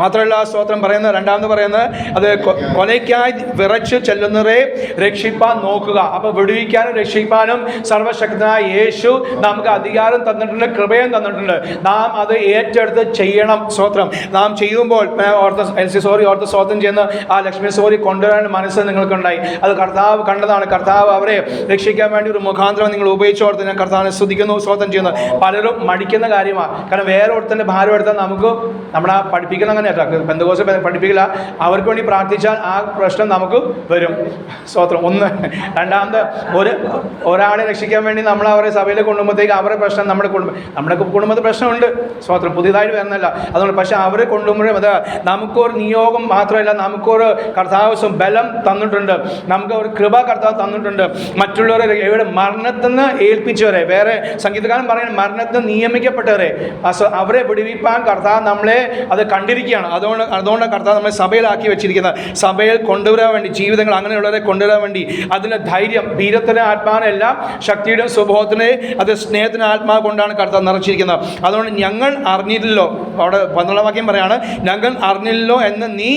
മാത്രമല്ല, സ്തോത്രം പറയുന്നത്, രണ്ടാമത് പറയുന്നത് അത് കൊലയ്ക്കായി വിറച്ച് ചെല്ലുന്നവരെ രക്ഷിപ്പാൻ നോക്കുക. അപ്പോൾ വിടുവിക്കാനും രക്ഷിപ്പാനും സർവശക്തനായ യേശു നമുക്ക് അധികാരം തന്നിട്ടുണ്ട്, കൃപയും തന്നിട്ടുണ്ട്. നാം അത് ഏറ്റെടുത്ത് ചെയ്യണം. സ്തോത്രം. നാം ചെയ്യുമ്പോൾ ഓർത്ത് സ്തോത്രം ചെയ്യുന്ന ആ ലക്ഷ്മി സോറി കൊണ്ടുവരാൻ മനസ്സ് നിങ്ങൾക്കുണ്ടായി. അത് കർത്താവ് കണ്ടതാണ്. കർത്താവ് അവരെ രക്ഷിക്കാൻ വേണ്ടി ഒരു മുഖാന്തരം നിങ്ങൾ ഉപയോഗിച്ചോർത്ത് ഞാൻ കർത്താവിനെ സ്തുതിക്കുന്നു, സ്തോത്രം ചെയ്യുന്നു. പലരും മടിക്കുന്ന കാര്യമാണ്. കാരണം വേറെ ഒരുത്തൻ്റെ ഭാരം എടുത്താൽ നമുക്ക് നമ്മളെ പഠിപ്പിക്കുന്ന അങ്ങനെ പെന്തക്കോസ്ത് പഠിപ്പിക്കില്ല. അവർക്ക് വേണ്ടി പ്രാർത്ഥിച്ചാൽ ആ പ്രശ്നം നമുക്ക് വരും. സ്തോത്രം. ഒന്ന്. രണ്ടാമത് ഒരാളെ രക്ഷിക്കാൻ വേണ്ടി നമ്മൾ അവരെ സഭയിൽ കൊണ്ടുപോകുമ്പോഴത്തേക്ക് അവരുടെ പ്രശ്നം നമ്മുടെ കുടുംബത്തിൽ പ്രശ്നമുണ്ട്. സ്തോത്രം. പുതിയതായിട്ട് വരുന്നില്ല. അതുകൊണ്ട് പക്ഷേ അവരെ കൊണ്ടുപോകുമ്പോഴും അത് നമുക്കൊരു നിയോഗം മാത്രമല്ല, നമുക്കൊരു കർത്താവ് ബലം തന്നിട്ടുണ്ട്, നമുക്ക് ഒരു കൃപ കർത്താവ് തന്നിട്ടുണ്ട്. മറ്റുള്ളവരെ എവിടെ മരണത്തിൽ നിന്ന് ഏൽപ്പിച്ചവരെ, വേറെ സംഗീതകാരൻ പറയുന്നത് മരണത്തിന് നിയമിക്കപ്പെട്ടവരെ അവരെ വിടുവിപ്പാൻ കർത്താവ് നമ്മളെ അത് കണ്ടിരിക്കുകയാണ്. അതുകൊണ്ട് കർത്താവ് നമ്മളെ സഭയിലാക്കി വെച്ചിരിക്കുന്നത്. സഭയിൽ കൊണ്ടുവരാൻ വേണ്ടി, ജീവിതങ്ങൾ അങ്ങനെയുള്ളവരെ കൊണ്ടുവരാൻ വേണ്ടി, അതിൻ്റെ ധൈര്യം, വീരത്തിൻ്റെ ആത്മാവിനല്ല, ശക്തിയുടെ സ്വഭാവത്തിനെ, അത് സ്നേഹത്തിൻ്റെ ആത്മാവ് കൊണ്ടാണ് കർത്താവ് നിറച്ചിരിക്കുന്നത്. അതുകൊണ്ട് ഞങ്ങൾ അറിഞ്ഞില്ലല്ലോ, അവിടെ 12 വാക്യം പറയാണ്, ഞങ്ങൾ അറിഞ്ഞില്ലല്ലോ എന്ന് നീ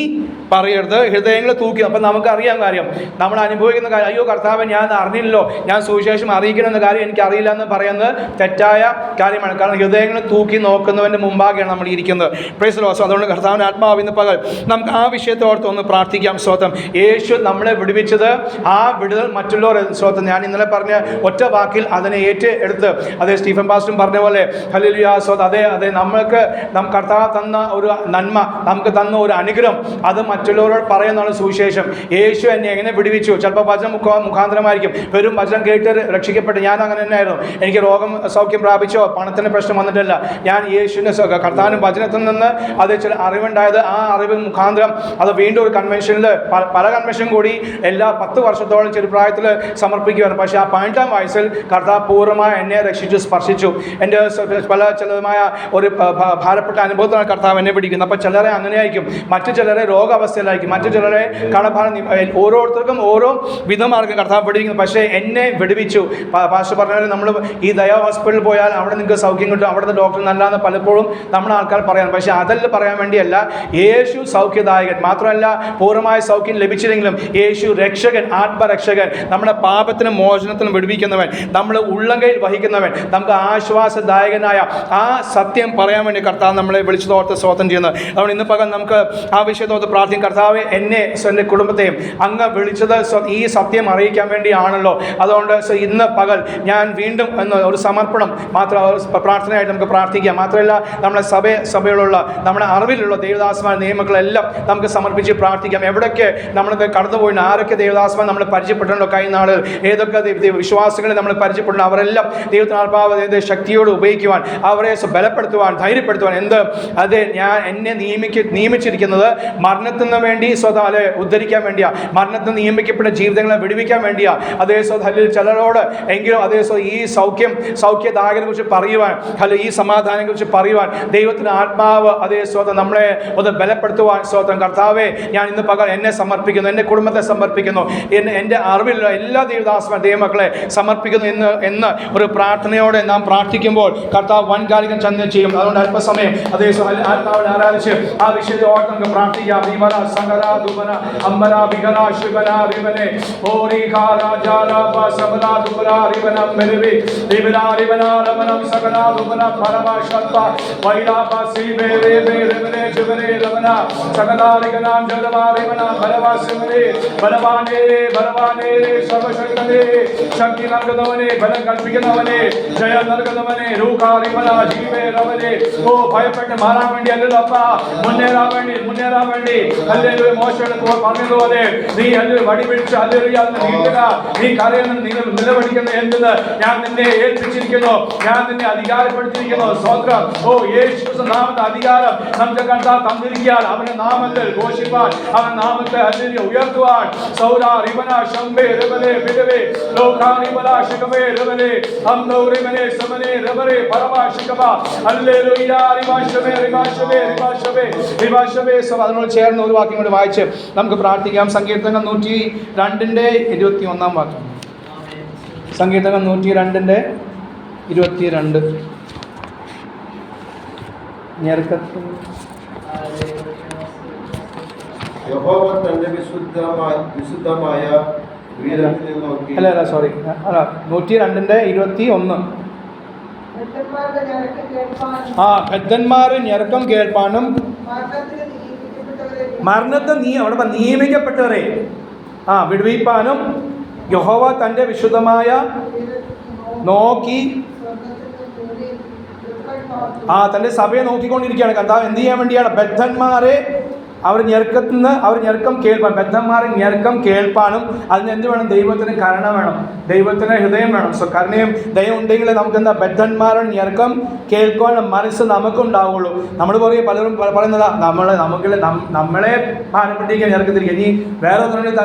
പറയരുത്, ഹൃദയങ്ങൾ തൂക്കി. അപ്പം നമുക്കറിയാം കാര്യം, നമ്മൾ അനുഭവിക്കുന്ന കാര്യം, അയ്യോ കർത്താവ് ഞാൻ അറിഞ്ഞില്ലല്ലോ, ഞാൻ സുവിശേഷം അറിയിക്കണമെന്ന കാര്യം എനിക്കറിയില്ല എന്ന് പറയുന്നത് തെറ്റായ കാര്യമാണ്. കാരണം ഹൃദയങ്ങൾ തൂക്കി നോക്കുന്നവൻ്റെ മുമ്പാകെയാണ് നമ്മൾ ഇരിക്കുന്നത്. Praise the Lord. അതുകൊണ്ട് കർത്താവിൻ്റെ ആത്മാവിന്ന് പകൽ നമുക്ക് ആ വിഷയത്തെ ഓർത്ത് ഒന്ന് പ്രാർത്ഥിക്കാം. സ്തോത്രം. യേശു നമ്മളെ വിടുവിച്ചത്, ആ വിടുതൽ മറ്റുള്ളവർ, സ്തോത്രം, ഞാൻ ഇന്നലെ പറഞ്ഞ ഒറ്റ വാക്കിൽ അതിനെ ഏറ്റെടുത്ത്, അതേ സ്റ്റീഫൻ പാസ്റ്ററും പറഞ്ഞ പോലെ ഹല്ലേലൂയ സ്തോത്രം, അതെ നമ്മൾക്ക് കർത്താവ് തന്ന ഒരു നന്മ, നമുക്ക് തന്ന ഒരു അനുഗ്രഹം, അത് മറ്റുള്ളവരോട് പറയുന്നതാണ് സുവിശേഷം. യേശു എന്നെ എങ്ങനെ വിടുവിച്ചു. ചിലപ്പോൾ വചനം മുഖാന്തരമായിരിക്കും, വെറും വചനം കേട്ട് രക്ഷിക്കപ്പെട്ട്. ഞാൻ അങ്ങനെ തന്നെയായിരുന്നു. എനിക്ക് രോഗം സൗഖ്യം പ്രാപിച്ചോ പണത്തിൻ്റെ പ്രശ്നം വന്നിട്ടില്ല. ഞാൻ യേശുവിൻ്റെ കർത്താവിനും വചനത്തിൽ നിന്ന് അത് ചില അറിവുണ്ടായത്, ആ അറിവ് മുഖാന്തരം അത് വീണ്ടും ഒരു കൺവെൻഷനിൽ, പല കൺവെൻഷൻ കൂടി എല്ലാ 10 വർഷത്തോളം ചെറുപ്രായത്തിൽ സമർപ്പിക്കുകയാണ്. പക്ഷേ ആ 18-ാം വയസ്സിൽ കർത്താവ് പൂർണ്ണമായി എന്നെ രക്ഷിച്ചു, സ്പർശിച്ചു. എൻ്റെ ചിലതുമായ ഒരു ഭാരപ്പെട്ട അനുഭവത്തിലാണ് കർത്താവ് എന്നെ പിടിക്കുന്നത്. അപ്പോൾ ചിലരെ അങ്ങനെയായിരിക്കും, മറ്റു ചിലരെ രോഗാവസ്ഥയിലായിരിക്കും, മറ്റു ചിലരെ കടഭാരം, ഓരോരുത്തർക്കും ഓരോ വിധമാർക്കും കർത്താവ് പിടിക്കുന്നത്. പക്ഷേ എന്നെ വിടുവിച്ചു. പാസ്റ്റർ പറഞ്ഞാൽ നമ്മൾ ഈ ദയാ ഹോസ്പിറ്റലിൽ പോയാൽ അവിടെ നിങ്ങൾക്ക് സൗഖ്യം കിട്ടും, അവിടുത്തെ ഡോക്ടർ നല്ലതെന്ന് പലപ്പോഴും നമ്മുടെ ആൾക്കാർ പറയാൻ. പക്ഷേ അതല്ല പറയാൻ വേണ്ടിയല്ല. യേശു സൗഖ്യദായകൻ മാത്രമല്ല, പൂർണ്ണമായ സൗഖ്യം ലഭിച്ചില്ലെങ്കിലും യേശു രക്ഷകൻ, ആത്മരക്ഷകൻ, നമ്മുടെ പാപത്തിനും മോചനത്തിനും വിടുവിക്കുന്നവൻ, നമ്മൾ ഉള്ളങ്കയിൽ വഹിക്കുന്നവൻ, നമുക്ക് ആശ്വാസദായകനായ ആ സത്യം പറയാൻ വേണ്ടി കർത്താവ് നമ്മളെ വിളിച്ചതോർത്ത് സ്തോത്രം ചെയ്യുന്നത്. അതുകൊണ്ട് ഇന്ന് പകൽ നമുക്ക് ആ വിഷയത്തോർത്ത് പ്രാർത്ഥിക്കും. കർത്താവ് എന്നെ, എൻ്റെ കുടുംബത്തെയും അങ്ങ് വിളിച്ചത് ഈ സത്യം അറിയിക്കാൻ വേണ്ടിയാണല്ലോ. അതുകൊണ്ട് ഇന്ന് പകൽ ഞാൻ വീണ്ടും ഒരു സമർപ്പണം മാത്രം പ്രാർത്ഥനയായിട്ട് നമുക്ക് പ്രാർത്ഥിക്കാം. മാത്രമല്ല നമ്മുടെ സഭയിലുള്ള നമ്മുടെ അറിവിലുള്ള ദേവദാസന്മാർ, നിയമങ്ങളെല്ലാം നമുക്ക് സമർപ്പിച്ച് പ്രാർത്ഥിക്കാം. എവിടെയൊക്കെ നമ്മളൊക്കെ കടന്നുപോയിട്ടുണ്ട്, ആരൊക്കെ ദേവദാസന്മാർ നമ്മൾ പരിചയപ്പെട്ടുണ്ടോ കഴിഞ്ഞ നാളിൽ, ഏതൊക്കെ വിശ്വാസികളെ നമ്മൾ പരിചയപ്പെട്ടുണ്ട്, അവരെല്ലാം ദൈവത്തിനാൽപ്പാവ് ശക്തിയോട് ഉപയോഗിക്കുവാൻ, അവരെ ബലപ്പെടുത്തുവാൻ, ധൈര്യപ്പെടുത്തുവാൻ, എന്നെ നിയമിച്ചിരിക്കുന്നത് മരണത്തിൽ നിന്ന് വേണ്ടി സ്വതാലെ ഉദ്ധരിക്കാൻ വേണ്ടിയാ, മരണത്തിൽ നിയമിക്കപ്പെട്ട ജീവിതങ്ങളെ വിടുവിക്കാൻ വേണ്ടിയാ. അതേ സ്വതലിൽ ചിലരോട് എങ്കിലും അതേ ഈ സൗഖ്യദായകനെ കുറിച്ച് പറയുവാൻ, ഈ സമാധാനം കുറിച്ച് പറയുവാൻ ദൈവത്തിൻ്റെ ആത്മാവ് അതേ സ്വതം നമ്മളെ ഒന്ന് ബലപ്പെടുത്തുവാൻ. സ്വതം കർത്താവെ, ഞാൻ ഇന്ന് പകൽ എന്നെ സമർപ്പിക്കുന്നു, എൻ്റെ കുടുംബത്തെ സമർപ്പിക്കുന്നു, എൻ്റെ അറിവിലുള്ള എല്ലാ ദൈവദാസന്മാർ ദൈവമക്കളെ സമർപ്പിക്കുന്നു എന്ന് ഒരു പ്രാർത്ഥനയോടെ നാം പ്രാർത്ഥിക്കുമ്പോൾ കർത്താവ് വൻകാലികം ചെന്ന് ചെയ്യും. അതുകൊണ്ട് അല്പസമയം അതേ ആത്മാവിനെ ആരാധിച്ച് ആ വിഷയത്തെ ഓർത്ത് നമുക്ക് പ്രാർത്ഥിക്കാം. ധുബന സകല ധുബന അമ്പല വികല ശിവന റിവനെ ഓരി ഖാല ജാലബ സബല ധുബന റിവന മെരുവി റിവന റിവന രമനം സകല ധുബന പരമശത്ത വൈലാപ സിവേ രേ റിവനെ ശിവനെ രമന സകല റിഗനാം ജലവ റിവന ബലവാസിമനെ ബലവാനേ ബലവാനേ സർവശക്തനേ ശക്തി നൽകുന്നവനെ ബലം കൽപ്പിക്കുന്നവനെ ജയം നൽകുന്നവനെ രൂഖാരിമന ജീവേ രവനെ ഓ ഭയപ്പെട്ട് മാറാൻ വേണ്ടി അല്ലല്ലപ്പ മുന്നേറാൻ വേണ്ടി ഹല്ലേലൂയ മോശയുടെ പറഞ്ഞതുപോലെ നീ അത് വടിപിടിച്ച് ഹല്ലേലൂയ നീട്ടുക നീ കരയുന്ന നിങ്ങൾ നിലവിളിക്കുന്ന എന്തെന്ന് ഞാൻ നിന്നെ ഏൽപ്പിച്ചിരിക്കുന്നു ഞാൻ നിന്നെ അധികാരപ്പെടുത്തിയിരിക്കുന്നു സ്തോത്രം ഓ യേശു നാമത്തെ അധികാരം നമുക്ക് കണ്ടാൽ തന്നിരിക്കാൻ അവന്റെ നാമത്തിൽ ഘോഷിപ്പാൻ അവൻ നാമത്തെ ഹല്ലേലൂയ ഉയർത്തുവാൻ സൗരാ റിവന ശംബേ രവനെ ബിദവേ ലോകാരിമന ശികവേ രവനെ അംദൗരിമനെ സമനെ രവരെ പരമാശികവ ഹല്ലേലൂയ റിവാശവേ റിവാശവേ റിവാശവേ റിവാശവേ സോ അതിനോട് ചേർന്ന് ഒരു വാക്യം കൂടി വായിച്ച് നമുക്ക് പ്രാർത്ഥിക്കാം. സങ്കീർത്തനം 102 21 വാക്യം. സങ്കീർത്തനം 102 22 ഞെരുക്കത്തിൽ യഹോവ തന്റെ വിശുദ്ധമായ വീരത്തിൽ നോക്കി അല്ല സോറി 102 21 ഭക്തന്മാരുടെ ഞരക്കം കേൾപ്പാനും ഭക്തന്മാരെ ഞെരുക്കം കേൾപ്പാനും മരണത്തിന് നിയമിക്കപ്പെട്ടവരെ വിടുവിപ്പാനും യഹോവ തൻ്റെ വിശുദ്ധമായ നോക്കി തൻ്റെ സഭയെ നോക്കിക്കൊണ്ടിരിക്കുകയാണ്. കർത്താവ് എന്ത് ചെയ്യാൻ വേണ്ടിയാണ്? ബദ്ധന്മാരെ അവർ ഞെരുക്കം കേൾപ്പാൻ, ബദ്ധന്മാരെ ഞെരുക്കം കേൾപ്പാനും അതിന് എന്ത് വേണം? ദൈവത്തിന് കരുണ വേണം, ദൈവത്തിന് ഹൃദയം വേണം. സോ കരുണയും ദയം ഉണ്ടെങ്കിൽ നമുക്ക് എന്താ? ബദ്ധന്മാരുടെ ഞെരുക്കം കേൾക്കുവാനുള്ള മനസ്സ് നമുക്കുണ്ടാവുള്ളൂ. നമ്മൾ പറയും, പലരും പറയുന്നതാ നമ്മളെ ഭാരപ്പെട്ടിരിക്കാൻ ഞെരുക്കത്തിരിക്കുക, ഇനി വേറെ ഒന്നിനും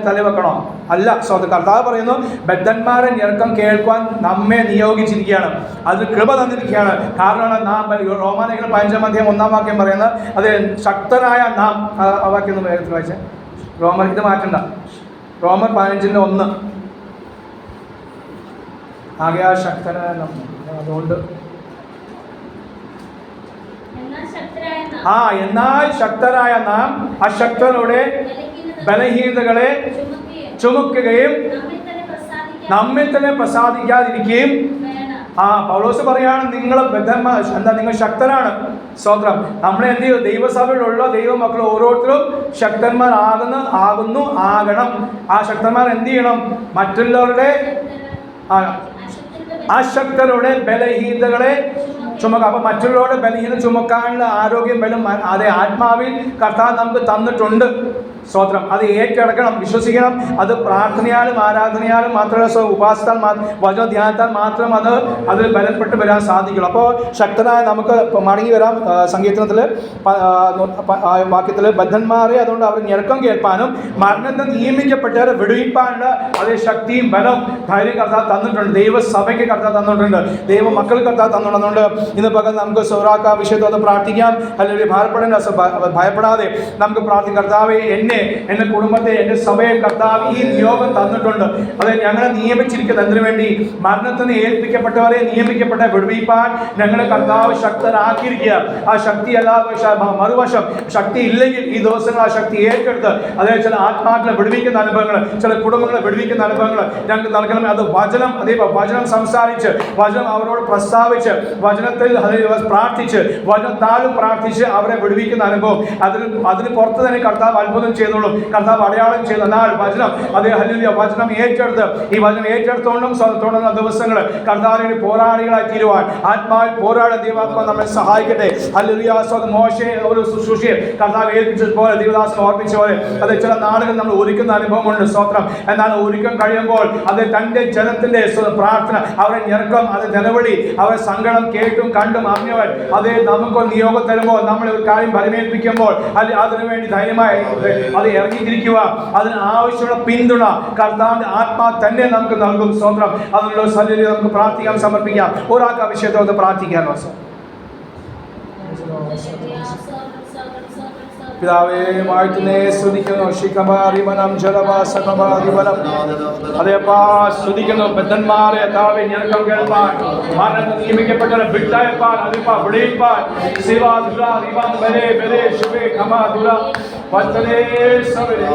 തലവെക്കണോ? അല്ല. സോ അത് കർത്താവ് പറയുന്നു, ബദ്ധന്മാരെ ഞെരുക്കം കേൾക്കുവാൻ നമ്മെ നിയോഗിച്ചിരിക്കുകയാണ്, അത് കൃപ തന്നിരിക്കുകയാണ്. കാരണം നാം റോമാലേഖനം 5-1 വാക്യം പറയുന്നത് അത് ശക്തനായ നാം വാക്യം ഒന്ന് വേഗത്തിൽ വായിച്ചേ. റോമർ ഇത് മാറ്റണ്ട, റോമർ 15:1 ആകെ ആ ശക്തനായ നാം. അതുകൊണ്ട് എന്നാൽ ശക്തരായ നാം അശക്തരുടെ ബലഹീനതകളെ ചുമക്കുകയും നമ്മിൽ തന്നെ പ്രസാദിക്കാതിരിക്കുകയും പൗലോസ് പറയാണ്, നിങ്ങൾ ശക്തരാണ്. സ്തോത്രം. നമ്മളെ എന്ത് ചെയ്യും? ദൈവസഭയിലുള്ള ദൈവമക്കൾ ഓരോരുത്തരും ആകണം. ആ ശക്തന്മാർ എന്ത് ചെയ്യണം? മറ്റുള്ളവരുടെ അശക്തരുടെ ബലഹീനതകളെ ചുമക്കുക. അപ്പോൾ മറ്റുള്ളവരുടെ ബലഹീനത ചുമക്കാനുള്ള ആരോഗ്യം ബലം അതേ ആത്മാവിൽ കർത്താവ് നമുക്ക് തന്നിട്ടുണ്ട്. സ്തോത്രം. അത് ഏറ്റെടുക്കണം, വിശ്വസിക്കണം. അത് പ്രാർത്ഥനയാലും ആരാധനയാലും മാത്രമല്ല, ഉപാസത്താൽ വചനധ്യാനത്താൽ മാത്രം അതിൽ ബലപ്പെട്ട് വരാൻ സാധിക്കുള്ളൂ. അപ്പോൾ ശക്തനായ നമുക്ക് മടങ്ങി വരാം. സങ്കീർത്തനത്തിൽ വാക്യത്തിൽ ബദ്ധന്മാരെ അതുകൊണ്ട് അവർ ഞെരുക്കം കേൾപ്പാനും മരണത്തെ നിയമിക്കപ്പെട്ടവരെ വിടുവിപ്പാനുള്ള അതേ ശക്തിയും ബലവും ധൈര്യം കർത്താവ് തന്നിട്ടുണ്ട്. ദൈവസഭയ്ക്ക് കർത്താവ് തന്നിട്ടുണ്ട്, ദൈവ മക്കൾക്ക് കർത്താവ് തന്നിട്ടുണ്ട്. ഇന്ന് പകൽ നമുക്ക് സൗറാക്ക വിഷയത്തോട് പ്രാർത്ഥിക്കാം. അല്ലെങ്കിൽ ഭയപ്പെടാതെ നമുക്ക് പ്രാർത്ഥിക്കാം. കർത്താവെ എൻ്റെ കുടുംബത്തെ, എൻ്റെ സഭയെ കർത്താവ് ഈ നിയോഗം തന്നിട്ടുണ്ട്. അത് ഞങ്ങളെ നിയമിച്ചിരിക്കുന്നത് എന്തിനു വേണ്ടി? മരണത്തിന് ഏൽപ്പിക്കപ്പെട്ടവരെ നിയമിക്കപ്പെട്ട വിടുവിപ്പാൻ ഞങ്ങളെ കർത്താവ് ശക്തരാക്കിയിരിക്കുക. ആ ശക്തി മറുവശം ശക്തി ഇല്ലെങ്കിൽ ഈ ദിവസങ്ങൾ ആ ശക്തി ഏറ്റെടുത്ത് അതായത് ചില ആത്മാക്കളെ വിടുവിക്കുന്ന അനുഭവങ്ങൾ, ചില കുടുംബങ്ങളെ വിടുവിക്കുന്ന അനുഭവങ്ങൾ ഞങ്ങൾക്ക് നൽകണം. അത് വചനം സംസാരിച്ച്, വചനം അവരോട് പ്രസ്താവിച്ച്, വചനത്തിൽ പ്രാർത്ഥിച്ച്, വചനത്താലും പ്രാർത്ഥിച്ച് അവരെ വിടുവിക്കുന്ന അനുഭവം. അതിന് പുറത്ത് തന്നെ കർത്താവ് അത്ഭുതം ചെയ്തോളും, കർത്താവ് അടയാളം ചെയ്തു. എന്നാൽ വചനം വചനം ഏറ്റെടുത്ത് ഈ വചനം ഏറ്റെടുത്തോണ്ടും തുടർന്ന ദിവസങ്ങൾ കർത്താവിന് പോരാളികളായി തീരുവാൻ ആത്മാവിൽ പോരാടാൻ ദൈവാത്മാവ് നമ്മെ സഹായിക്കട്ടെ. ഹല്ലേലൂയ. മോശയെ ഒരു ശുശ്രൂഷയെ കർത്താവ് ഏൽപ്പിച്ചതുപോലെ ദൈവദാസനെ ഓർപ്പിച്ച പോലെ അത് ചില നാളുകൾ നമ്മൾ ഒരുക്കുന്ന അനുഭവമുണ്ട്. സ്തോത്രം. എന്നാൽ ഒരുക്കം കഴിയുമ്പോൾ അത് തൻ്റെ ജനത്തിന്റെ പ്രാർത്ഥന, അവരെ ഞെരുക്കം, അത് നിലവിളി, അവരെ സങ്കടം കേട്ടും കണ്ടും അറിഞ്ഞവൻ അതേ നമുക്കൊരു നിയോഗം തരുമ്പോൾ, നമ്മൾ ഒരു കാര്യം പരിമേൽപ്പിക്കുമ്പോൾ അതിനുവേണ്ടി ധൈര്യമായി അത് ഇറങ്ങിത്തിരിക്കുക, അതിന് ആവശ്യമുള്ള പിന്തുണ കർത്താവിന്റെ ആത്മാ തന്നെ നമുക്ക് നൽകും. സ്തോത്രം. അതിനുള്ള സല്ലിൽ നമുക്ക് പ്രാർത്ഥിക്കാം, സമർപ്പിക്കാം. ഒരാൾക്ക് ആ വിഷയത്തോട് പ്രാർത്ഥിക്കാമോ? പിതാവേ വാഴ്ത്തുന്നേ സ്തുതിക്കുന്നു. ശിഖമാരിമനം ജലവാസകമാരിമനം അതേപ്പാ സ്തുതിക്കുന്നു. ബദ്ധന്മാരെ താവേ ഞരക്കം കേൾപ്പാൻ, മരണത്തിൽ നിയമിക്കപ്പെട്ടവരെ വിട്ടയപ്പാൻ, അതിപ്പാ വിളിപ്പാൻ, സേവാ ദുര റിവാൻ ബലേ ബലേ ശുഭേ ഖമാ ദുര വത്തലേ സവരേ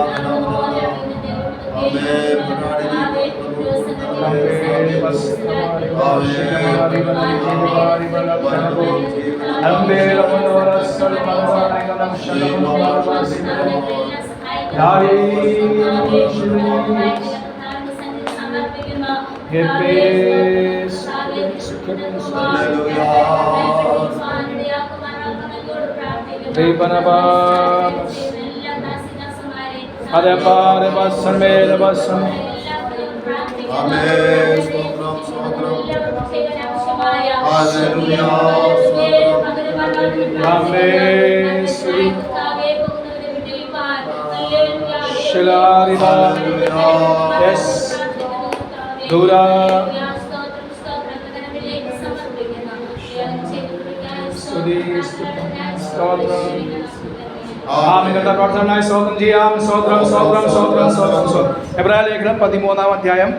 സ്തോത്രം ചെയ്യാം. സ്തോത്രം സ്തോത്രം സ്തോത്രം സ്തോത്രം സ്തോത്രം. എബ്രായ ലേഖനം 13-ാം അധ്യായം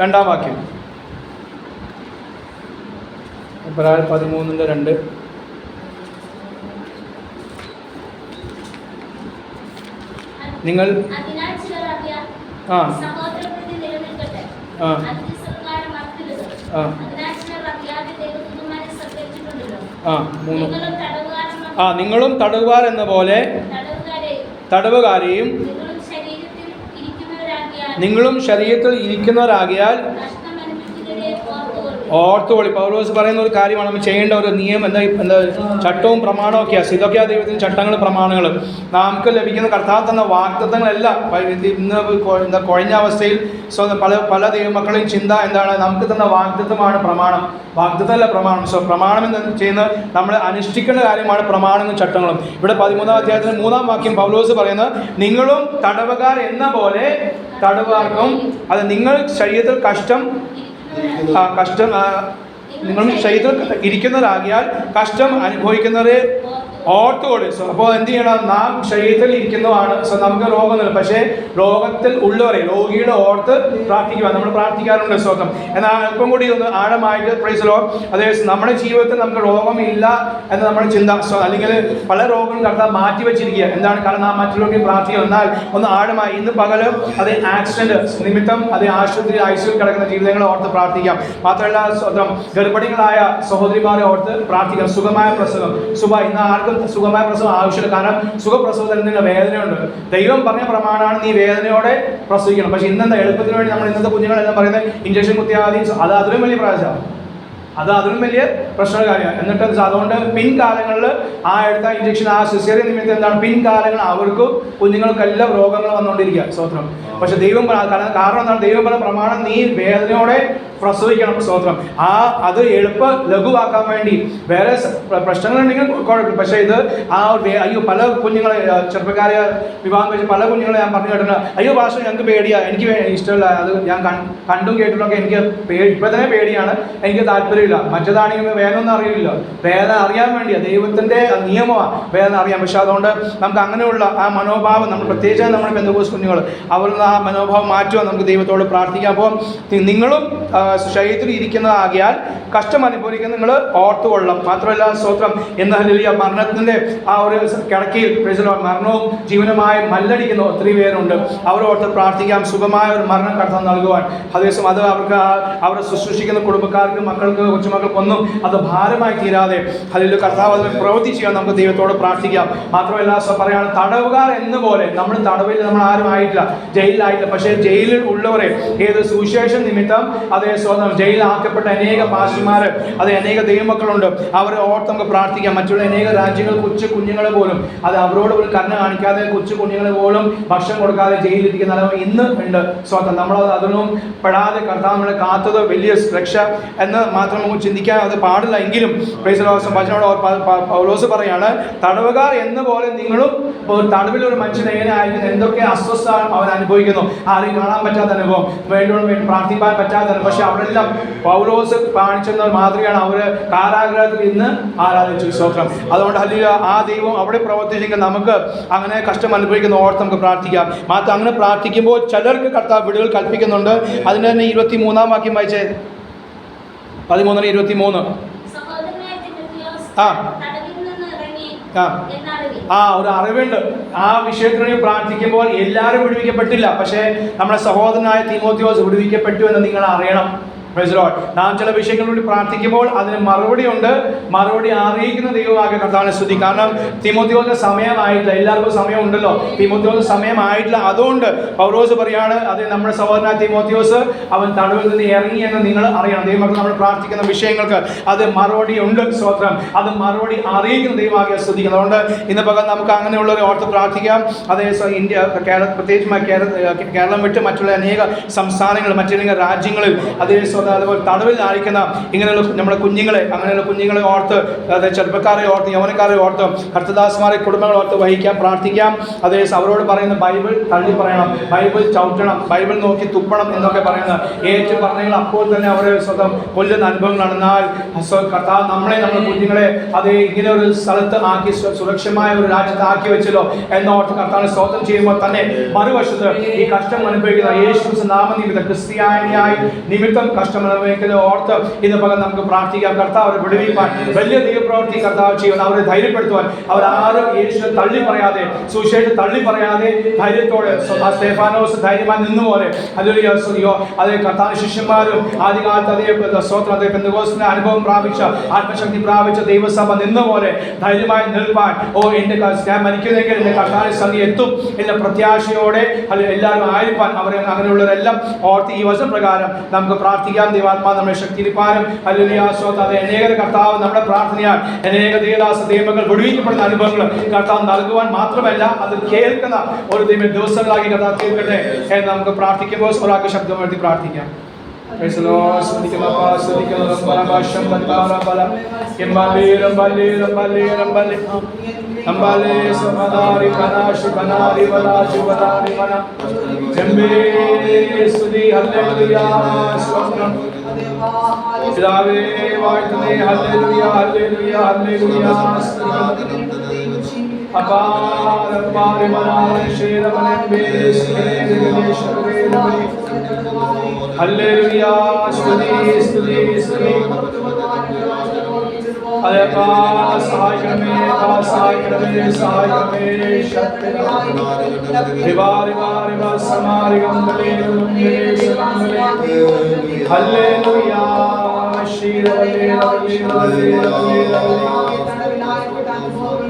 2-ാം വാക്യം. എബ്രായർ 13:2. നിങ്ങൾ നിങ്ങളും തടവുകാർ എന്ന പോലെ തടവുകാരെയും നിങ്ങളും ശരീരത്തിൽ ഇരിക്കുന്നവരാകിയാൽ ഓർത്തുകൊള്ളി. പൗലോസ് പറയുന്ന ഒരു കാര്യമാണ് നമ്മൾ ചെയ്യേണ്ട ഒരു നിയമം എന്താ ചട്ടവും പ്രമാണവും ഒക്കെയാണ്. ഇതൊക്കെയാ ദൈവത്തിൻ്റെ ചട്ടങ്ങൾ പ്രമാണങ്ങൾ. നമുക്ക് ലഭിക്കുന്ന കർത്താവ് തന്ന വാഗ്ദത്തങ്ങളെല്ലാം ഇന്ന് എന്താ കുഴഞ്ഞ അവസ്ഥയിൽ പല ദൈവമക്കളെയും ചിന്ത എന്താണ്? നമുക്ക് തന്ന വാഗ്ദത്തമാണ് പ്രമാണം. വാഗ്ദത്തമല്ല പ്രമാണം. പ്രമാണം എന്ന് ചെയ്യുന്നത് നമ്മൾ അനുഷ്ഠിക്കേണ്ട കാര്യമാണ് പ്രമാണങ്ങളും ചട്ടങ്ങളും. ഇവിടെ 13-ാം അധ്യായത്തിൽ 3-ാം വാക്യം പൗലോസ് പറയുന്നത്, നിങ്ങളും തടവുകാർ എന്ന പോലെ തടവുകാർക്കും, അത് നിങ്ങൾ ശരീരത്തിൽ കഷ്ടം നിങ്ങൾ ശരീരത്തിൽ ഇരിക്കുന്നവരാകിയാൽ കഷ്ടം അനുഭവിക്കുന്നവരെ ഓർത്തുകൊള്ളു. അപ്പോൾ എന്ത് ചെയ്യണം? നാം ശരീരത്തിൽ ഇരിക്കുന്നതാണ്. നമുക്ക് രോഗമൊന്നുമില്ല, പക്ഷേ രോഗത്തിൽ ഉള്ളവരെ രോഗിയുടെ ഓർത്ത് പ്രാർത്ഥിക്കുക. നമ്മൾ പ്രാർത്ഥിക്കാറുണ്ട് സ്വന്തം. എന്നാൽ അല്പം കൂടി ഒന്ന് ആഴമായിട്ട് പ്രൈസലോ, അതായത് നമ്മുടെ ജീവിതത്തിൽ നമുക്ക് രോഗമില്ല എന്ന് നമ്മുടെ ചിന്ത, അല്ലെങ്കിൽ പല രോഗങ്ങളും കർത്താവ് മാറ്റി വെച്ചിരിക്കുക. എന്താണ് കാരണം? നാം മറ്റുള്ളവർക്ക് പ്രാർത്ഥിക്കുക. എന്നാൽ ഒന്ന് ആഴമായി ഇന്ന് പകല് അത് ആക്സിഡന്റ് നിമിത്തം അത് ആശുപത്രി ഐസിയിൽ കിടക്കുന്ന ജീവിതങ്ങളെ ഓർത്ത് പ്രാർത്ഥിക്കാം. മാത്രമല്ല സ്വന്തം ഗർഭിണികളായ സഹോദരിമാരെ ഓർത്ത് പ്രാർത്ഥിക്കാം. സുഖമായ പ്രസവം ഇന്ന് ആർക്കും സുഖമായ പ്രസവം ആവശ്യമില്ല. കാരണം സുഖപ്രസവത്തിൽ എന്തെങ്കിലും വേദനയുണ്ട്. ദൈവം പറഞ്ഞ പ്രമാണമാണ് നീ വേദനയോടെ പ്രസവിക്കണം. പക്ഷെ ഇന്നെന്താ എളുപ്പത്തിന് വേണ്ടി നമ്മൾ ഇന്നത്തെ കുഞ്ഞുങ്ങളെല്ലാം പറയുന്നത് ഇഞ്ചക്ഷൻ കുത്തിയാൽ മതി. അത് അതിലും വലിയ പ്രാവശ്യമാണ്. അതിലും വലിയ പ്രശ്ന കാര്യമാണ്. എന്നിട്ട് അതുകൊണ്ട് പിൻകാലങ്ങളിൽ ആ എടുത്ത ഇഞ്ചക്ഷൻ ആ സിസേറിയൻ നിമിത്തം എന്താണ് പിൻകാലങ്ങൾ അവർക്കും കുഞ്ഞുങ്ങൾക്കെല്ലാം രോഗങ്ങൾ വന്നുകൊണ്ടിരിക്കുക. സ്തോത്രം. പക്ഷെ ദൈവം കാരണം എന്താണ്? ദൈവം പറഞ്ഞ പ്രമാണം നീ വേദനയോടെ പ്രസവിക്കണം. സ്തോത്രം. അത് ലഘുവാക്കാൻ വേണ്ടി വേറെ പ്രശ്നങ്ങളുണ്ടെങ്കിൽ കുഴപ്പമില്ല. പക്ഷേ ഇത് പല കുഞ്ഞുങ്ങളെ ചെറുപ്പക്കാരെ വിവാഹം കഴിച്ച് പല കുഞ്ഞുങ്ങളെ ഞാൻ പറഞ്ഞു കേട്ടിട്ടുണ്ട്. അയ്യോ ഭാഷ ഞങ്ങൾക്ക് പേടിയാണ്, എനിക്ക് ഇഷ്ടമില്ല, അത് ഞാൻ കണ്ടും കേട്ടിട്ടൊക്കെ എനിക്ക് ഇപ്പം തന്നെ പേടിയാണ്, എനിക്ക് താല്പര്യമില്ല. മറ്റേതാണെങ്കിൽ വേദനയൊന്നും അറിയില്ല. വേദന അറിയാൻ വേണ്ടിയാണ്, ദൈവത്തിൻ്റെ നിയമമാണ് വേദന അറിയാം. പക്ഷെ അതുകൊണ്ട് നമുക്ക് അങ്ങനെയുള്ള ആ മനോഭാവം നമ്മൾ പ്രത്യേകിച്ച് നമ്മുടെ പെന്തക്കോസ്ത് കുഞ്ഞുങ്ങൾ അവരുടെ ആ മനോഭാവം മാറ്റുവാൻ നമുക്ക് ദൈവത്തോട് പ്രാർത്ഥിക്കാം. അപ്പോൾ നിങ്ങളും ശരീരത്തിൽ ഇരിക്കുന്നതാകിയാൽ കഷ്ടം അനുഭവിക്കുന്ന നിങ്ങൾ ഓർത്തുകൊള്ളണം. മാത്രമല്ല സ്തോത്രം എന്ന ഹല്ലേലൂയ, മരണത്തിൻ്റെ ആ ഒരു കിടക്കയിൽ മരണവും ജീവനുമായി മല്ലടിക്കുന്ന ഒത്തിരി പേരുണ്ട്. അവരോർത്ത് പ്രാർത്ഥിക്കാം. സുഖമായ ഒരു മരണം കർത്താവ് നൽകുവാൻ. അതേസമയം അത് അവർക്ക് അവരെ ശുശ്രൂഷിക്കുന്ന കുടുംബക്കാർക്ക് മക്കൾക്ക് കൊച്ചുമക്കൾക്കൊന്നും അത് ഭാരമായി തീരാതെ ഹല്ലേലൂയ കർത്താവ് അതിന് പ്രവൃത്തി ചെയ്യാൻ നമുക്ക് ദൈവത്തോട് പ്രാർത്ഥിക്കാം. മാത്രമല്ല പറയാണ് തടവുകാർ എന്നപോലെ നമ്മൾ തടവിൽ നമ്മൾ ആരും ആയിട്ടില്ല, ജയിലിലായിട്ടില്ല. പക്ഷേ ജയിലിൽ ഉള്ളവരെ ഏത് സുവിശേഷം നിമിത്തം അതേ സ്വന്തം ജയിലാക്കപ്പെട്ട അനേക പാസ്റ്റർമാർ അത് അനേക ദൈവമക്കളുണ്ട്. അവരെ ഓർത്ത് നമുക്ക് പ്രാർത്ഥിക്കാം. മറ്റുള്ള അനേക രാജ്യങ്ങൾ കൊച്ചു കുഞ്ഞുങ്ങളെ പോലും അത് അവരോട് ഒരു കരുണ കാണിക്കാതെ കൊച്ചു കുഞ്ഞുങ്ങളെ പോലും ഭക്ഷണം കൊടുക്കാതെ ജയിലിരിക്കുന്ന ഇന്ന് ഉണ്ട്. സ്വന്തം നമ്മൾ അതിനൊന്നും പെടാതെ കർത്താവ് നമ്മളെ കാത്തത് വലിയ രക്ഷ എന്ന് മാത്രം നമുക്ക് ചിന്തിക്കാൻ അത് പാടില്ല. എങ്കിലും പൗലോസ് പറയാണ് തടവുകാർ എന്ന പോലെ നിങ്ങളും തടവിൽ ഒരു മനുഷ്യൻ എങ്ങനെ ആയിരിക്കുന്നു, എന്തൊക്കെ അസ്വസ്ഥ അവൻ അനുഭവിക്കുന്നു, ആരെയും കാണാൻ പറ്റാത്ത അനുഭവം, വേണ്ടി പ്രാർത്ഥിക്കാൻ പറ്റാത്ത അനുഭവം. പക്ഷെ അവരെല്ലാം പൗലോസ് കാണിച്ചെന്ന മാതൃകയാണ് അവർ കാരാഗ്രഹത്തിൽ ഇന്ന് ആരാധിച്ചു. സ്തോത്രം. അതുകൊണ്ട് ഹല്ലേലൂയ, ആ ദൈവം അവിടെ പ്രവർത്തിച്ചെങ്കിൽ നമുക്ക് അങ്ങനെ കഷ്ടം അനുഭവിക്കുന്ന ഓർത്ത് നമുക്ക് പ്രാർത്ഥിക്കാം. മാത്രം അങ്ങനെ പ്രാർത്ഥിക്കുമ്പോൾ ചിലർക്ക് കർത്താവ് വിടുതൽ കൽപ്പിക്കുന്നുണ്ട്. അതിന് തന്നെ 23-ാം വാക്യം വായിച്ചേ, 13-23. ഒരു അറിവുണ്ട്. ആ വിഷയത്തിന് വേണ്ടി പ്രാർത്ഥിക്കുമ്പോൾ എല്ലാവരും വിടുവിക്കപ്പെട്ടില്ല. പക്ഷേ നമ്മുടെ സഹോദരനായ തീമോഥെയോസ് വിടുവിക്കപ്പെട്ടു എന്ന് നിങ്ങൾ അറിയണം. നാം ചില വിഷയങ്ങളോട് വേണ്ടി പ്രാർത്ഥിക്കുമ്പോൾ അതിന് മറുപടി ഉണ്ട്. മറുപടി അറിയിക്കുന്ന ദൈവമാകിയ കർത്താവിനെ സ്തുതി. കാരണം തീമോഥെയോസിന് സമയമായിട്ടില്ല. എല്ലാവർക്കും സമയമുണ്ടല്ലോ, തീമോഥെയോസിന് സമയമായിട്ടില്ല. അതുകൊണ്ട് പൗലോസ് പറയാണ്, അത് നമ്മുടെ സഹോദരനായ തീമോഥെയോസ് അവൻ തടവിൽ നിന്ന് ഇറങ്ങി എന്ന് നിങ്ങൾ അറിയണം. ദൈവമക്കൾ നമ്മൾ പ്രാർത്ഥിക്കുന്ന വിഷയങ്ങൾക്ക് അത് മറുപടി ഉണ്ട്. സ്തോത്രം. അത് മറുപടി അറിയിക്കുന്ന ദൈവമാകിയ സ്തുതിക്കുന്നത്. അതുകൊണ്ട് ഇന്ന് പകൽ നമുക്ക് അങ്ങനെയുള്ളവരെ ഓർത്ത് പ്രാർത്ഥിക്കാം. അതേ ഇന്ത്യ, പ്രത്യേകിച്ച് കേരളം വിട്ട് മറ്റുള്ള അനേക സംസ്ഥാനങ്ങൾ, മറ്റനേക രാജ്യങ്ങളിൽ അതേ അതുപോലെ തടവിൽ ആയിരിക്കുന്ന ഇങ്ങനെയുള്ള നമ്മുടെ കുഞ്ഞുങ്ങളെ, അങ്ങനെയുള്ള കുഞ്ഞുങ്ങളെ ഓർത്ത്, അതായത് ചെറുപ്പക്കാരെ ഓർത്ത്, യൗവനക്കാരെ ഓർത്ത്, കർത്തദാസന്മാരെ, കുടുംബങ്ങളെ ഓർത്ത് വഹിക്കാം, പ്രാർത്ഥിക്കാം. അതേ അവരോട് പറയുന്ന ബൈബിൾ തള്ളി പറയണം, ബൈബിൾ ചവിട്ടണം, ബൈബിൾ നോക്കി തുപ്പണം എന്നൊക്കെ പറയുന്നത് ഏറ്റു പറഞ്ഞെങ്കിൽ അപ്പോൾ തന്നെ അവരെ സ്വന്തം കൊല്ലുന്ന അനുഭവങ്ങളാണ്. എന്നാൽ കർത്താവ് നമ്മുടെ കുഞ്ഞുങ്ങളെ അതേ ഇങ്ങനെ ഒരു സ്ഥലത്ത് ആക്കി, സുരക്ഷിതമായ ഒരു രാജ്യത്ത് ആക്കി വെച്ചല്ലോ എന്നോർത്ത് കർത്താവിനെ സ്തോത്രം ചെയ്യുമ്പോൾ തന്നെ മറുവശത്ത് ഈ കഷ്ടം അനുഭവിക്കുന്ന യേശു നാമനിമിത്തം, ക്രിസ്ത്യാനിയായി നിമിത്തം കഷ്ടം അനുഭവിക്കുന്ന ഓർത്ത് ഇന്ന് പകൽ നമുക്ക് പ്രാർത്ഥിക്കാം. കർത്താവ് അവരെ വിടുവിപ്പാൻ വലിയ ദൈവപ്രവൃത്തി കർത്താവ് ചെയ്യുവാൻ, അവരെ ധൈര്യപ്പെടുത്തുവാൻ, അവരാരും യേശുവിനെ തള്ളി പറയാതെ, സുവിശേഷം തള്ളി പറയാതെ ധൈര്യത്തോടെ സ്തെഫാനോസ് ധൈര്യമായി നിന്നുപോലെ അതേ കർത്താവ് ശിഷ്യന്മാരും ആദ്യകാലത്ത് അതേ സ്തോത്രം, അതേ പെന്തക്കോസ്തിന്റെ അനുഭവം പ്രാപിച്ച, ആത്മശക്തി പ്രാപിച്ച ദൈവസഭ നിന്നപോലെ ധൈര്യമായി നിൽപ്പാൻ, ഞാൻ മരിക്കുന്നെങ്കിൽ എന്റെ കർത്താവിന്റെ സന്ധി എത്തും എന്ന പ്രത്യാശയോടെ എല്ലാവരും ആയിരിക്കാൻ അവരെ അങ്ങനെയുള്ളവരെല്ലാം ഓർത്ത് ഈ വചനപ്രകാരം നമുക്ക് പ്രാർത്ഥിക്കാം. ദൈവാത്മാ നമ്മെ ശക്തിപ്പാനും അതെ അനേക കർത്താവ് നമ്മുടെ പ്രാർത്ഥനയാൽ അനേക ദൈവദാസ ദൈവങ്ങൾ വിടുവിക്കപ്പെടുന്ന അനുഭവങ്ങൾ കർത്താവ് നൽകുവാൻ മാത്രമല്ല അത് കേൾക്കുന്ന ഒരു ദിവസങ്ങളാക്കി കർത്താവ് തീർക്കട്ടെ എന്ന് നമുക്ക് പ്രാർത്ഥിക്കുമ്പോൾ ഒരാൾക്ക് ശബ്ദം വരുത്തി പ്രാർത്ഥിക്കാം. പിതാവേ വാഴ്ത്തുന്നേ, ഹല്ലേലൂയ ഹല്ലേലൂയ ഹല്ലേലൂയ. ഹല്ലേലൂയ സ്തുതി സ്തുതി സ്തുതി. സഹായിക്കണമേ സഹായിക്കണമേ സഹായിക്കണമേ. ഹല്ലേലൂയ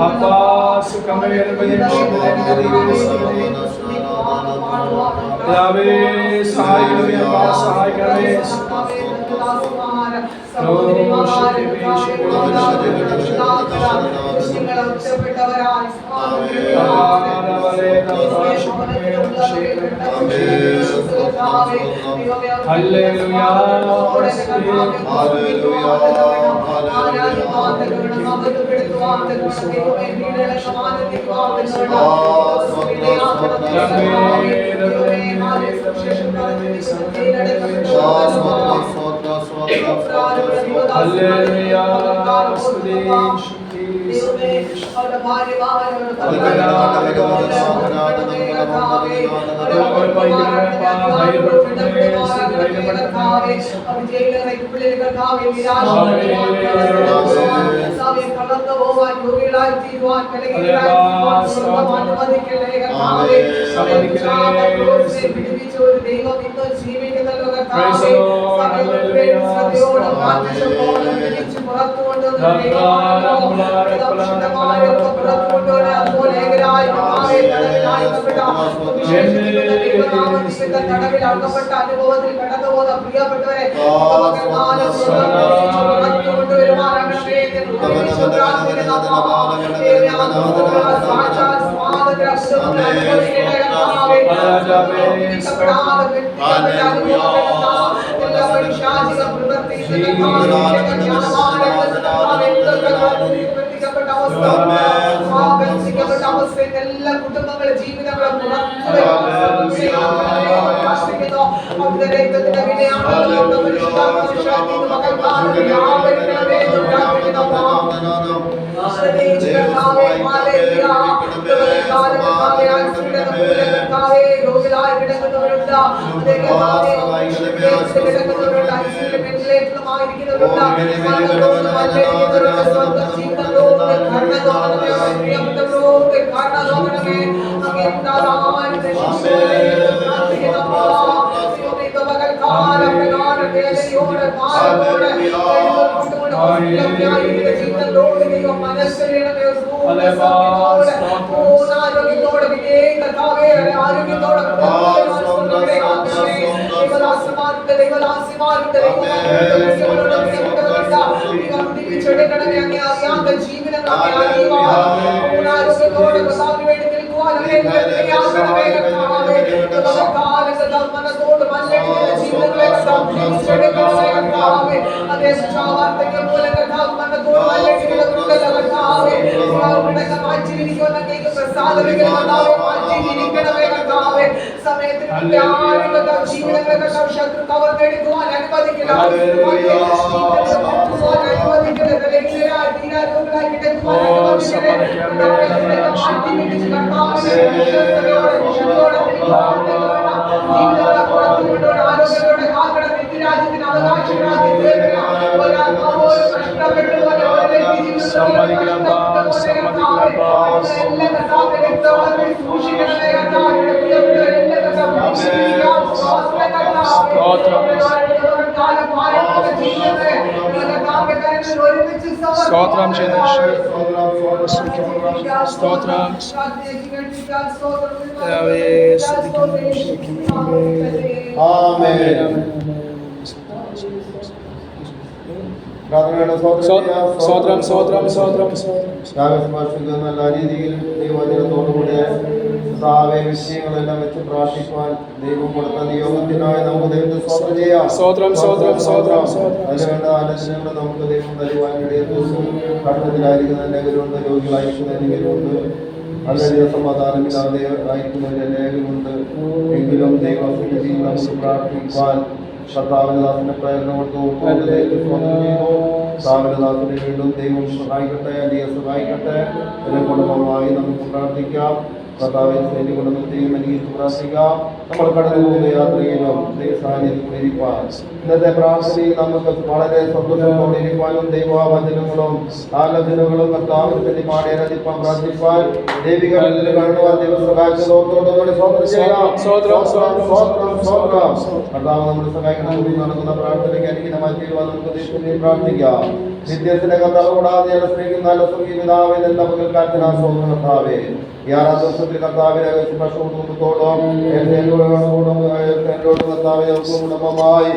അപ്പാ സുഖമേ സഹായിക്കണമേ അപ്പാ സഹായിക്കണമേ. തടവിലാക്കപ്പെട്ട അനുഭവത്തിൽ കടന്നു പോകുന്ന പ്രിയപ്പെട്ടവരെ അവസ്ഥയിൽ എല്ലാ കുടുംബങ്ങളുടെ ജീവിതങ്ങളെ സ്തോത്രം ചെയ്യുന്നു. സ്തോത്രം. സ്തോത്രം സ്തോത്രം സ്തോത്രം നല്ല രീതിയിൽ ദൈവവചനത്തോടുകൂടെ വിഷയങ്ങളെല്ലാം വെച്ച് പ്രാർത്ഥിക്കുവാൻ ദൈവം കൊടുത്ത നിയോഗത്തിനായി നമുക്ക് ദൈവത്തെ സ്തോത്രം ചെയ്യാം. സ്തോത്രം സ്തോത്രം സ്തോത്രം. അതിനുവേണ്ട ആലോചനകൾ നമുക്ക് ദൈവം തരുവാൻ ഇടയുന്നു. കഠിനത്തിലായിരിക്കുന്ന അനേകരുണ്ട്, രോഗികളായിരിക്കുന്ന അനേകരുണ്ട്, വളരെ സമാധാനമില്ലാതെ ആയിരിക്കുന്നവർ അനേകരുണ്ട്. എങ്കിലും ദൈവസന്നിധിയിൽ നമുക്ക് പ്രാർത്ഥിക്കുവാൻ കർത്താവിനദാസന്റെ പ്രേരണ കൊടുത്തു. കർത്താവിനദാസനെ വീണ്ടും ദൈവം സഹായിക്കട്ടെ, അല്ലെ സഹായിക്കട്ടെ. ഇതിനെ കുടുംബമായി നമുക്ക് പ്രാർത്ഥിക്കാം. കർത്താവിനെ വേണ്ടി കുടുംബത്തെയും അനുഗ്രഹിച്ച് പ്രാർത്ഥിക്കാം. നമ്മൾ കടന്നു പോകുന്ന യാത്രയിലും ദൈവസാന്നിധ്യം ഇരിക്കാൻ ഇന്നത്തെ പ്രാർത്ഥനയിൽ നമുക്ക് വളരെ സന്തോഷത്തോടെ ഇരിക്കാനും ദൈവവചനങ്ങളും ആലോചനകളും കർത്താവിന് വേണ്ടി പാടിയാൻ പ്രാർത്ഥിക്കാൻ ദൈവികളിൽ കാണുവാൻ ദൈവം സഹായിച്ചതോടുകൂടി കർത്താവ് നമ്മുടെ സഹായിക്കണമെന്ന് നടക്കുന്ന പ്രാർത്ഥനയ്ക്ക് അനുഗ്രഹമായി തീരുവാൻ നമുക്ക് ദൈവത്തിനെ പ്രാർത്ഥിക്കാം. നിത്യത്തിന്റെ കർത്താവ് കൂടാതെ സ്നേഹിക്കുന്ന നല്ല സംഗീതാവേ എല്ലാ പകൽക്കാലത്തിനാ സ്വന്തം കർത്താവേ ഈ ആരാധനത്തിൽ കർത്താവിനെ വെച്ച് പശുത്തോളം എന്നോട് കർത്താവിനെ കുടുംബമായി